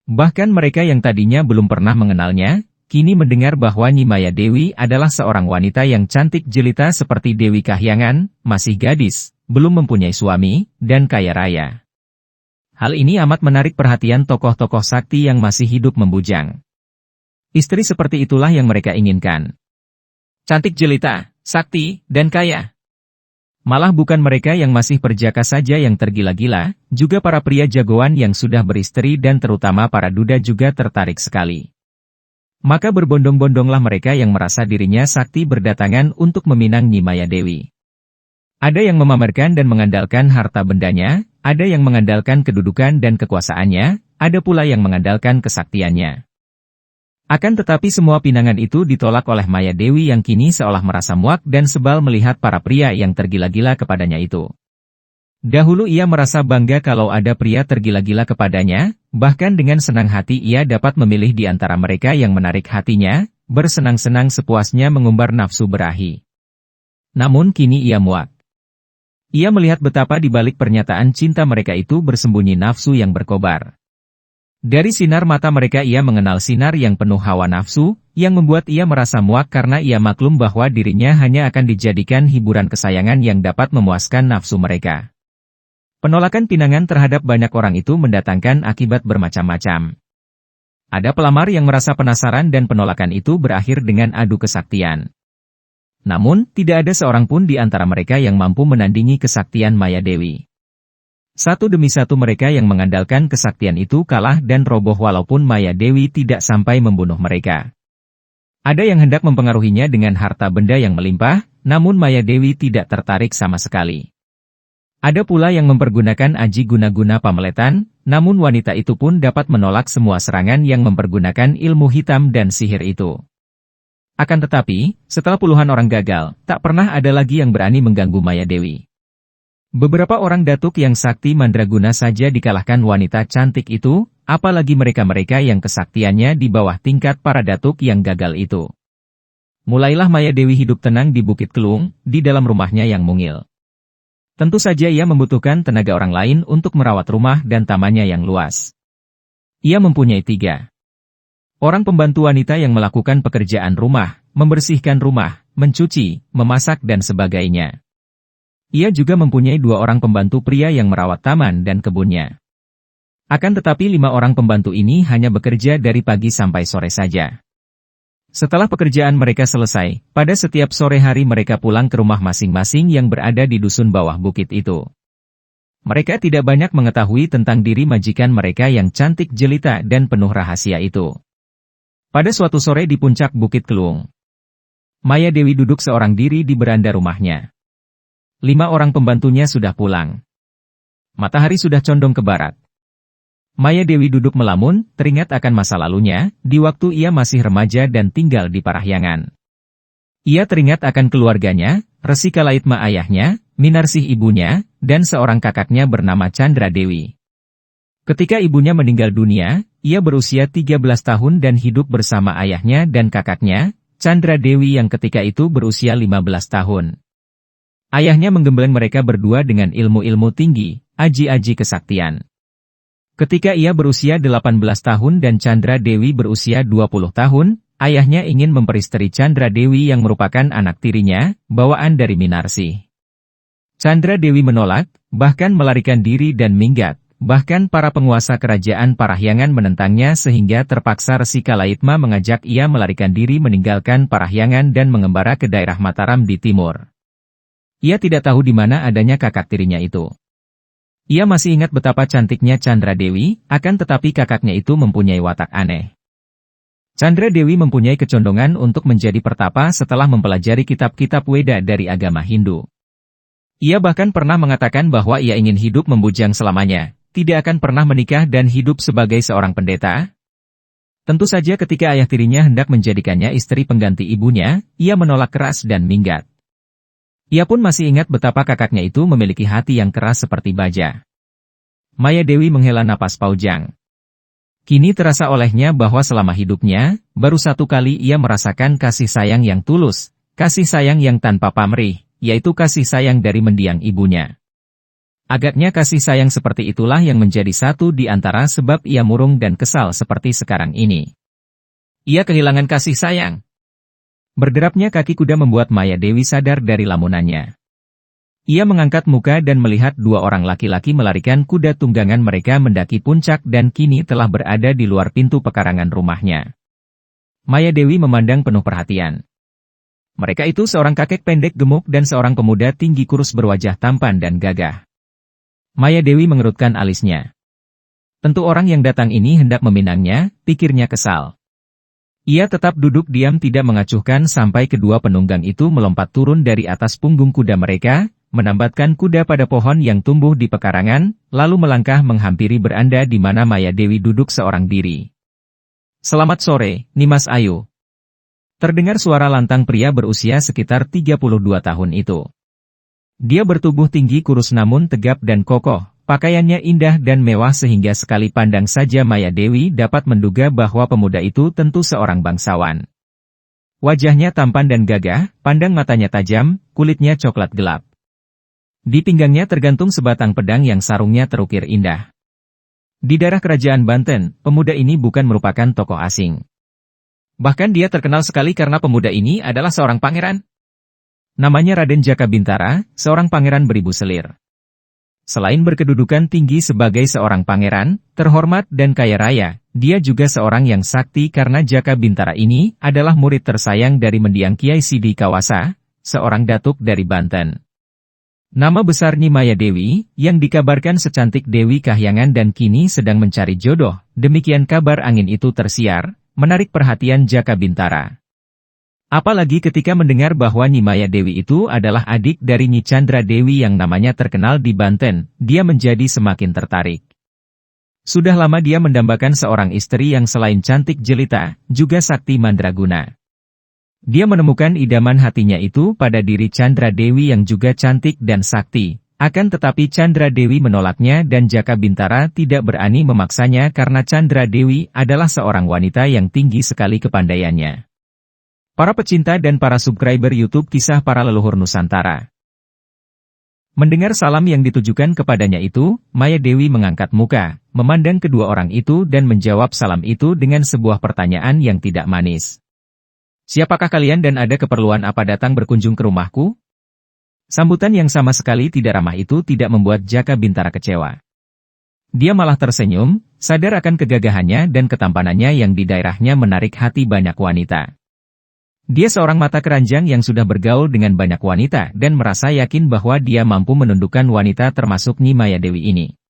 Bahkan mereka yang tadinya belum pernah mengenalnya, kini mendengar bahwa Nyi Maya Dewi adalah seorang wanita yang cantik jelita seperti Dewi Kahyangan, masih gadis, belum mempunyai suami, dan kaya raya. Hal ini amat menarik perhatian tokoh-tokoh sakti yang masih hidup membujang. Istri seperti itulah yang mereka inginkan. Cantik jelita, sakti, dan kaya. Malah bukan mereka yang masih perjaka saja yang tergila-gila, juga para pria jagoan yang sudah beristri dan terutama para duda juga tertarik sekali. Maka berbondong-bondonglah mereka yang merasa dirinya sakti berdatangan untuk meminang Nyi Maya Dewi. Ada yang memamerkan dan mengandalkan harta bendanya, ada yang mengandalkan kedudukan dan kekuasaannya, ada pula yang mengandalkan kesaktiannya. Akan tetapi semua pinangan itu ditolak oleh Maya Dewi yang kini seolah merasa muak dan sebal melihat para pria yang tergila-gila kepadanya itu. Dahulu ia merasa bangga kalau ada pria tergila-gila kepadanya, bahkan dengan senang hati ia dapat memilih di antara mereka yang menarik hatinya, bersenang-senang sepuasnya mengumbar nafsu berahi. Namun kini ia muak. Ia melihat betapa di balik pernyataan cinta mereka itu bersembunyi nafsu yang berkobar. Dari sinar mata mereka ia mengenal sinar yang penuh hawa nafsu, yang membuat ia merasa muak karena ia maklum bahwa dirinya hanya akan dijadikan hiburan kesayangan yang dapat memuaskan nafsu mereka. Penolakan pinangan terhadap banyak orang itu mendatangkan akibat bermacam-macam. Ada pelamar yang merasa penasaran dan penolakan itu berakhir dengan adu kesaktian. Namun, tidak ada seorang pun di antara mereka yang mampu menandingi kesaktian Maya Dewi. Satu demi satu mereka yang mengandalkan kesaktian itu kalah dan roboh walaupun Maya Dewi tidak sampai membunuh mereka. Ada yang hendak mempengaruhinya dengan harta benda yang melimpah, namun Maya Dewi tidak tertarik sama sekali. Ada pula yang mempergunakan aji guna-guna pameletan, namun wanita itu pun dapat menolak semua serangan yang mempergunakan ilmu hitam dan sihir itu. Akan tetapi, setelah puluhan orang gagal, tak pernah ada lagi yang berani mengganggu Maya Dewi. Beberapa orang datuk yang sakti mandraguna saja dikalahkan wanita cantik itu, apalagi mereka-mereka yang kesaktiannya di bawah tingkat para datuk yang gagal itu. Mulailah Maya Dewi hidup tenang di Bukit Keluung, di dalam rumahnya yang mungil. Tentu saja ia membutuhkan tenaga orang lain untuk merawat rumah dan tamannya yang luas. Ia mempunyai 3 orang pembantu wanita yang melakukan pekerjaan rumah, membersihkan rumah, mencuci, memasak dan sebagainya. Ia juga mempunyai 2 orang pembantu pria yang merawat taman dan kebunnya. Akan tetapi 5 orang pembantu ini hanya bekerja dari pagi sampai sore saja. Setelah pekerjaan mereka selesai, pada setiap sore hari mereka pulang ke rumah masing-masing yang berada di dusun bawah bukit itu. Mereka tidak banyak mengetahui tentang diri majikan mereka yang cantik jelita dan penuh rahasia itu. Pada suatu sore di puncak Bukit Keluung, Maya Dewi duduk seorang diri di beranda rumahnya. 5 orang pembantunya sudah pulang. Matahari sudah condong ke barat. Maya Dewi duduk melamun, teringat akan masa lalunya, di waktu ia masih remaja dan tinggal di Parahyangan. Ia teringat akan keluarganya, Resi Kalaitma ayahnya, Minarsih ibunya, dan seorang kakaknya bernama Chandra Dewi. Ketika ibunya meninggal dunia, ia berusia 13 tahun dan hidup bersama ayahnya dan kakaknya, Chandra Dewi yang ketika itu berusia 15 tahun. Ayahnya menggembleng mereka berdua dengan ilmu-ilmu tinggi, aji-aji kesaktian. Ketika ia berusia 18 tahun dan Chandra Dewi berusia 20 tahun, ayahnya ingin memperisteri Chandra Dewi yang merupakan anak tirinya, bawaan dari Minarsi. Chandra Dewi menolak, bahkan melarikan diri dan minggat. Bahkan para penguasa kerajaan Parahyangan menentangnya sehingga terpaksa Resi Kalaitma mengajak ia melarikan diri meninggalkan Parahyangan dan mengembara ke daerah Mataram di timur. Ia tidak tahu di mana adanya kakak tirinya itu. Ia masih ingat betapa cantiknya Chandra Dewi, akan tetapi kakaknya itu mempunyai watak aneh. Chandra Dewi mempunyai kecondongan untuk menjadi pertapa setelah mempelajari kitab-kitab Weda dari agama Hindu. Ia bahkan pernah mengatakan bahwa ia ingin hidup membujang selamanya. Tidak akan pernah menikah dan hidup sebagai seorang pendeta? Tentu saja ketika ayah tirinya hendak menjadikannya istri pengganti ibunya, ia menolak keras dan minggat. Ia pun masih ingat betapa kakaknya itu memiliki hati yang keras seperti baja. Maya Dewi menghela napas paujang. Kini terasa olehnya bahwa selama hidupnya, baru satu kali ia merasakan kasih sayang yang tulus, kasih sayang yang tanpa pamrih, yaitu kasih sayang dari mendiang ibunya. Agaknya kasih sayang seperti itulah yang menjadi satu di antara sebab ia murung dan kesal seperti sekarang ini. Ia kehilangan kasih sayang. Berderapnya kaki kuda membuat Maya Dewi sadar dari lamunannya. Ia mengangkat muka dan melihat dua orang laki-laki melarikan kuda tunggangan mereka mendaki puncak dan kini telah berada di luar pintu pekarangan rumahnya. Maya Dewi memandang penuh perhatian. Mereka itu seorang kakek pendek gemuk dan seorang pemuda tinggi kurus berwajah tampan dan gagah. Maya Dewi mengerutkan alisnya. Tentu orang yang datang ini hendak meminangnya, pikirnya kesal. Ia tetap duduk diam tidak mengacuhkan sampai kedua penunggang itu melompat turun dari atas punggung kuda mereka, menambatkan kuda pada pohon yang tumbuh di pekarangan, lalu melangkah menghampiri beranda di mana Maya Dewi duduk seorang diri. "Selamat sore, Nimas Ayu." Terdengar suara lantang pria berusia sekitar 32 tahun itu. Dia bertubuh tinggi kurus namun tegap dan kokoh, pakaiannya indah dan mewah sehingga sekali pandang saja Maya Dewi dapat menduga bahwa pemuda itu tentu seorang bangsawan. Wajahnya tampan dan gagah, pandang matanya tajam, kulitnya coklat gelap. Di pinggangnya tergantung sebatang pedang yang sarungnya terukir indah. Di daerah kerajaan Banten, pemuda ini bukan merupakan tokoh asing. Bahkan dia terkenal sekali karena pemuda ini adalah seorang pangeran. Namanya Raden Jaka Bintara, seorang pangeran beribu selir. Selain berkedudukan tinggi sebagai seorang pangeran, terhormat dan kaya raya, dia juga seorang yang sakti karena Jaka Bintara ini adalah murid tersayang dari mendiang Kiai Sidi Kawasa, seorang datuk dari Banten. Nama besar Nyi Maya Dewi, yang dikabarkan secantik Dewi Kahyangan dan kini sedang mencari jodoh, demikian kabar angin itu tersiar, menarik perhatian Jaka Bintara. Apalagi ketika mendengar bahwa Nyi Maya Dewi itu adalah adik dari Nyi Chandra Dewi yang namanya terkenal di Banten, dia menjadi semakin tertarik. Sudah lama dia mendambakan seorang istri yang selain cantik jelita, juga sakti mandraguna. Dia menemukan idaman hatinya itu pada diri Chandra Dewi yang juga cantik dan sakti, akan tetapi Chandra Dewi menolaknya dan Jaka Bintara tidak berani memaksanya karena Chandra Dewi adalah seorang wanita yang tinggi sekali kepandaiannya. Para pecinta dan para subscriber YouTube Kisah Para Leluhur Nusantara. Mendengar salam yang ditujukan kepadanya itu, Maya Dewi mengangkat muka, memandang kedua orang itu dan menjawab salam itu dengan sebuah pertanyaan yang tidak manis. "Siapakah kalian dan ada keperluan apa datang berkunjung ke rumahku?" Sambutan yang sama sekali tidak ramah itu tidak membuat Jaka Bintara kecewa. Dia malah tersenyum, sadar akan kegagahannya dan ketampanannya yang di daerahnya menarik hati banyak wanita. Dia seorang mata keranjang yang sudah bergaul dengan banyak wanita dan merasa yakin bahwa dia mampu menundukkan wanita termasuk Nyi Maya Dewi ini.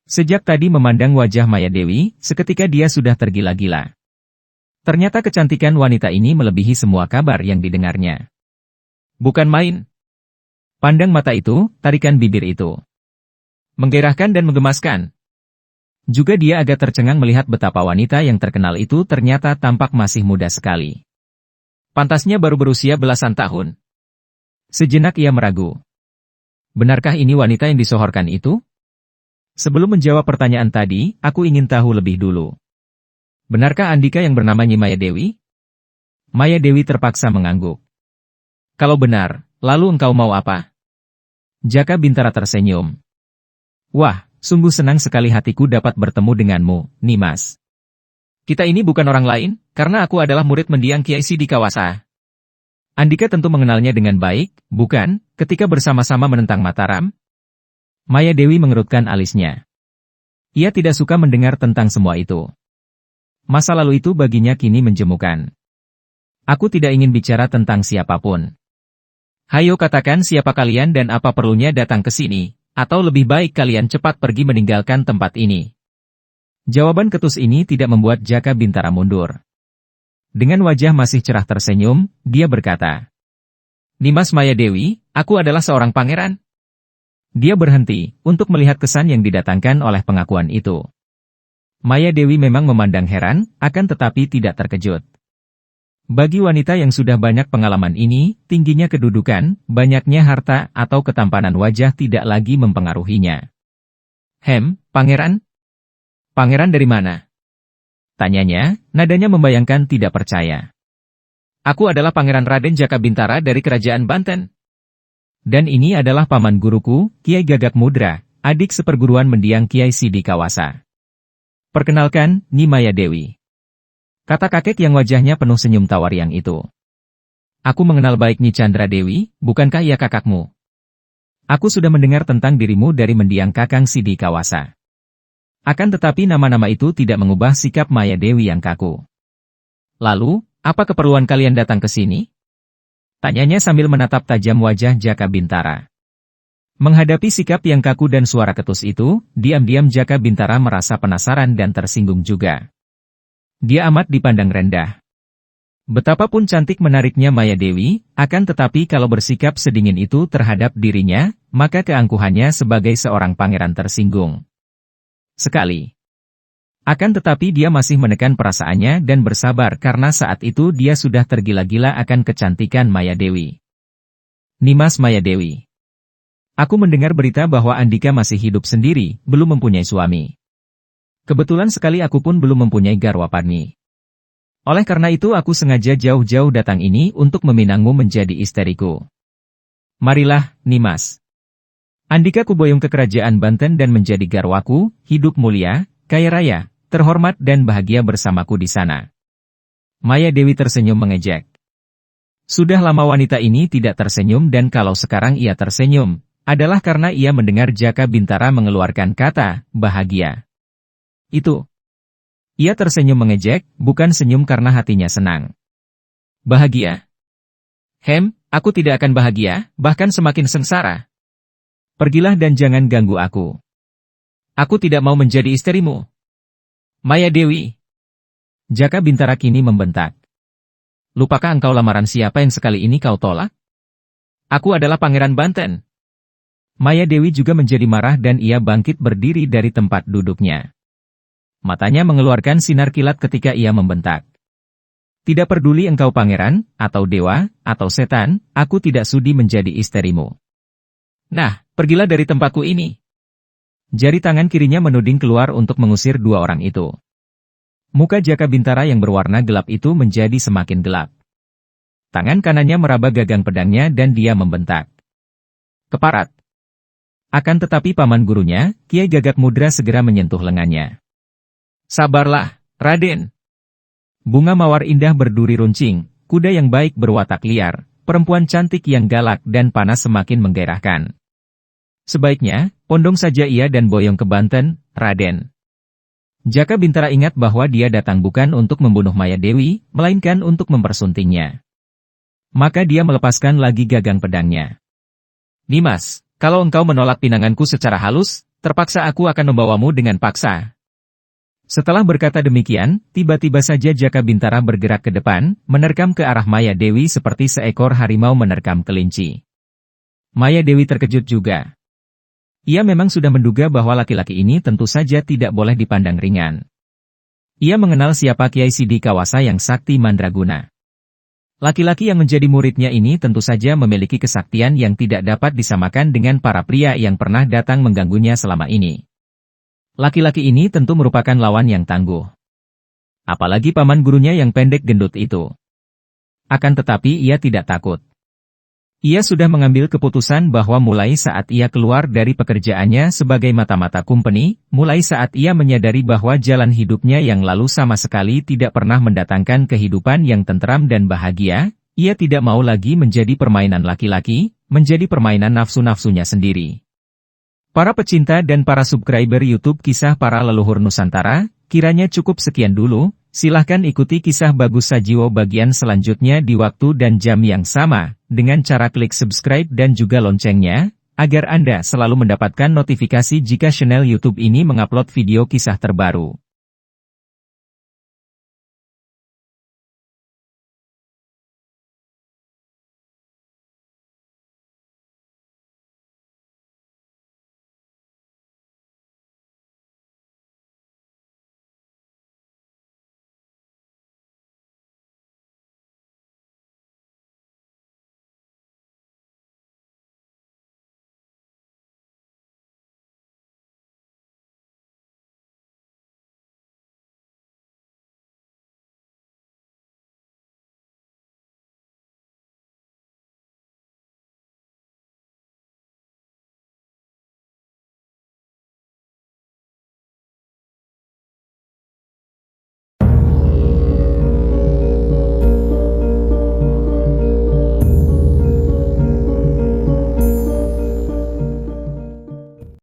Sejak tadi memandang wajah Maya Dewi, seketika dia sudah tergila-gila. Ternyata kecantikan wanita ini melebihi semua kabar yang didengarnya. Bukan main. Pandang mata itu, tarikan bibir itu. Menggairahkan dan menggemaskan. Juga dia agak tercengang melihat betapa wanita yang terkenal itu ternyata tampak masih muda sekali. Pantasnya baru berusia belasan tahun. Sejenak ia meragu. Benarkah ini wanita yang disohorkan itu? Sebelum menjawab pertanyaan tadi, aku ingin tahu lebih dulu. Benarkah Andika yang bernama Nyi Maya Dewi? Maya Dewi terpaksa mengangguk. Kalau benar, lalu engkau mau apa? Jaka Bintara tersenyum. Wah, sungguh senang sekali hatiku dapat bertemu denganmu, Nimas. Kita ini bukan orang lain, karena aku adalah murid mendiang Kiai Sidikawasa. Andika tentu mengenalnya dengan baik, bukan, ketika bersama-sama menentang Mataram? Maya Dewi mengerutkan alisnya. Ia tidak suka mendengar tentang semua itu. Masa lalu itu baginya kini menjemukan. Aku tidak ingin bicara tentang siapapun. Hayo katakan siapa kalian dan apa perlunya datang ke sini, atau lebih baik kalian cepat pergi meninggalkan tempat ini. Jawaban ketus ini tidak membuat Jaka Bintara mundur. Dengan wajah masih cerah tersenyum, dia berkata, Nimas Maya Dewi, aku adalah seorang pangeran. Dia berhenti, untuk melihat kesan yang didatangkan oleh pengakuan itu. Maya Dewi memang memandang heran, akan tetapi tidak terkejut. Bagi wanita yang sudah banyak pengalaman ini, tingginya kedudukan, banyaknya harta atau ketampanan wajah tidak lagi mempengaruhinya. Pangeran? Pangeran dari mana? Tanyanya, nadanya membayangkan tidak percaya. Aku adalah Pangeran Raden Jaka Bintara dari Kerajaan Banten. Dan ini adalah paman guruku, Kiai Gagak Mudra, adik seperguruan mendiang Kiai Sidikawasa. Perkenalkan, Nyi Maya Dewi. Kata kakek yang wajahnya penuh senyum tawar yang itu. Aku mengenal baik Nyi Chandra Dewi, bukankah ia kakakmu? Aku sudah mendengar tentang dirimu dari mendiang Kakang Sidikawasa. Akan tetapi nama-nama itu tidak mengubah sikap Maya Dewi yang kaku. Lalu, apa keperluan kalian datang ke sini? Tanyanya sambil menatap tajam wajah Jaka Bintara. Menghadapi sikap yang kaku dan suara ketus itu, diam-diam Jaka Bintara merasa penasaran dan tersinggung juga. Dia amat dipandang rendah. Betapapun cantik menariknya Maya Dewi, akan tetapi kalau bersikap sedingin itu terhadap dirinya, maka keangkuhannya sebagai seorang pangeran tersinggung. Sekali. Akan tetapi dia masih menekan perasaannya dan bersabar karena saat itu dia sudah tergila-gila akan kecantikan Maya Dewi. Nimas Maya Dewi. Aku mendengar berita bahwa Andika masih hidup sendiri, belum mempunyai suami. Kebetulan sekali aku pun belum mempunyai garwa padmi. Oleh karena itu aku sengaja jauh-jauh datang ini untuk meminangmu menjadi istriku. Marilah, Nimas. Andika kuboyong ke kerajaan Banten dan menjadi garwaku, hidup mulia, kaya raya, terhormat dan bahagia bersamaku di sana. Maya Dewi tersenyum mengejek. Sudah lama wanita ini tidak tersenyum dan kalau sekarang ia tersenyum, adalah karena ia mendengar Jaka Bintara mengeluarkan kata, bahagia. Itu. Ia tersenyum mengejek, bukan senyum karena hatinya senang. Bahagia? Aku tidak akan bahagia, bahkan semakin sengsara. Pergilah dan jangan ganggu aku. Aku tidak mau menjadi istrimu. Maya Dewi. Jaka Bintara kini membentak. Lupakah engkau lamaran siapa yang sekali ini kau tolak? Aku adalah Pangeran Banten. Maya Dewi juga menjadi marah dan ia bangkit berdiri dari tempat duduknya. Matanya mengeluarkan sinar kilat ketika ia membentak. Tidak peduli engkau pangeran, atau dewa, atau setan, aku tidak sudi menjadi istrimu. Nah, pergilah dari tempatku ini. Jari tangan kirinya menuding keluar untuk mengusir dua orang itu. Muka Jaka Bintara yang berwarna gelap itu menjadi semakin gelap. Tangan kanannya meraba gagang pedangnya dan dia membentak. Keparat. Akan tetapi paman gurunya, Kiai Gagak Mudra segera menyentuh lengannya. Sabarlah, Raden. Bunga mawar indah berduri runcing, kuda yang baik berwatak liar, perempuan cantik yang galak dan panas semakin menggairahkan. Sebaiknya, pondong saja ia dan boyong ke Banten, Raden. Jaka Bintara ingat bahwa dia datang bukan untuk membunuh Maya Dewi, melainkan untuk mempersuntingnya. Maka dia melepaskan lagi gagang pedangnya. Nimas, kalau engkau menolak pinanganku secara halus, terpaksa aku akan membawamu dengan paksa. Setelah berkata demikian, tiba-tiba saja Jaka Bintara bergerak ke depan, menerkam ke arah Maya Dewi seperti seekor harimau menerkam kelinci. Maya Dewi terkejut juga. Ia memang sudah menduga bahwa laki-laki ini tentu saja tidak boleh dipandang ringan. Ia mengenal siapa Kiai Sidikawasa yang sakti mandraguna. Laki-laki yang menjadi muridnya ini tentu saja memiliki kesaktian yang tidak dapat disamakan dengan para pria yang pernah datang mengganggunya selama ini. Laki-laki ini tentu merupakan lawan yang tangguh. apalagi paman gurunya yang pendek gendut itu. Akan tetapi ia tidak takut. Ia sudah mengambil keputusan bahwa mulai saat ia keluar dari pekerjaannya sebagai mata-mata company, mulai saat ia menyadari bahwa jalan hidupnya yang lalu sama sekali tidak pernah mendatangkan kehidupan yang tentram dan bahagia, ia tidak mau lagi menjadi permainan laki-laki, menjadi permainan nafsu-nafsunya sendiri. Para pecinta dan para subscriber YouTube Kisah Para Leluhur Nusantara, kiranya cukup sekian dulu. Silahkan ikuti kisah Bagus Sajiwo bagian selanjutnya di waktu dan jam yang sama, dengan cara klik subscribe dan juga loncengnya, agar Anda selalu mendapatkan notifikasi jika channel YouTube ini mengupload video kisah terbaru.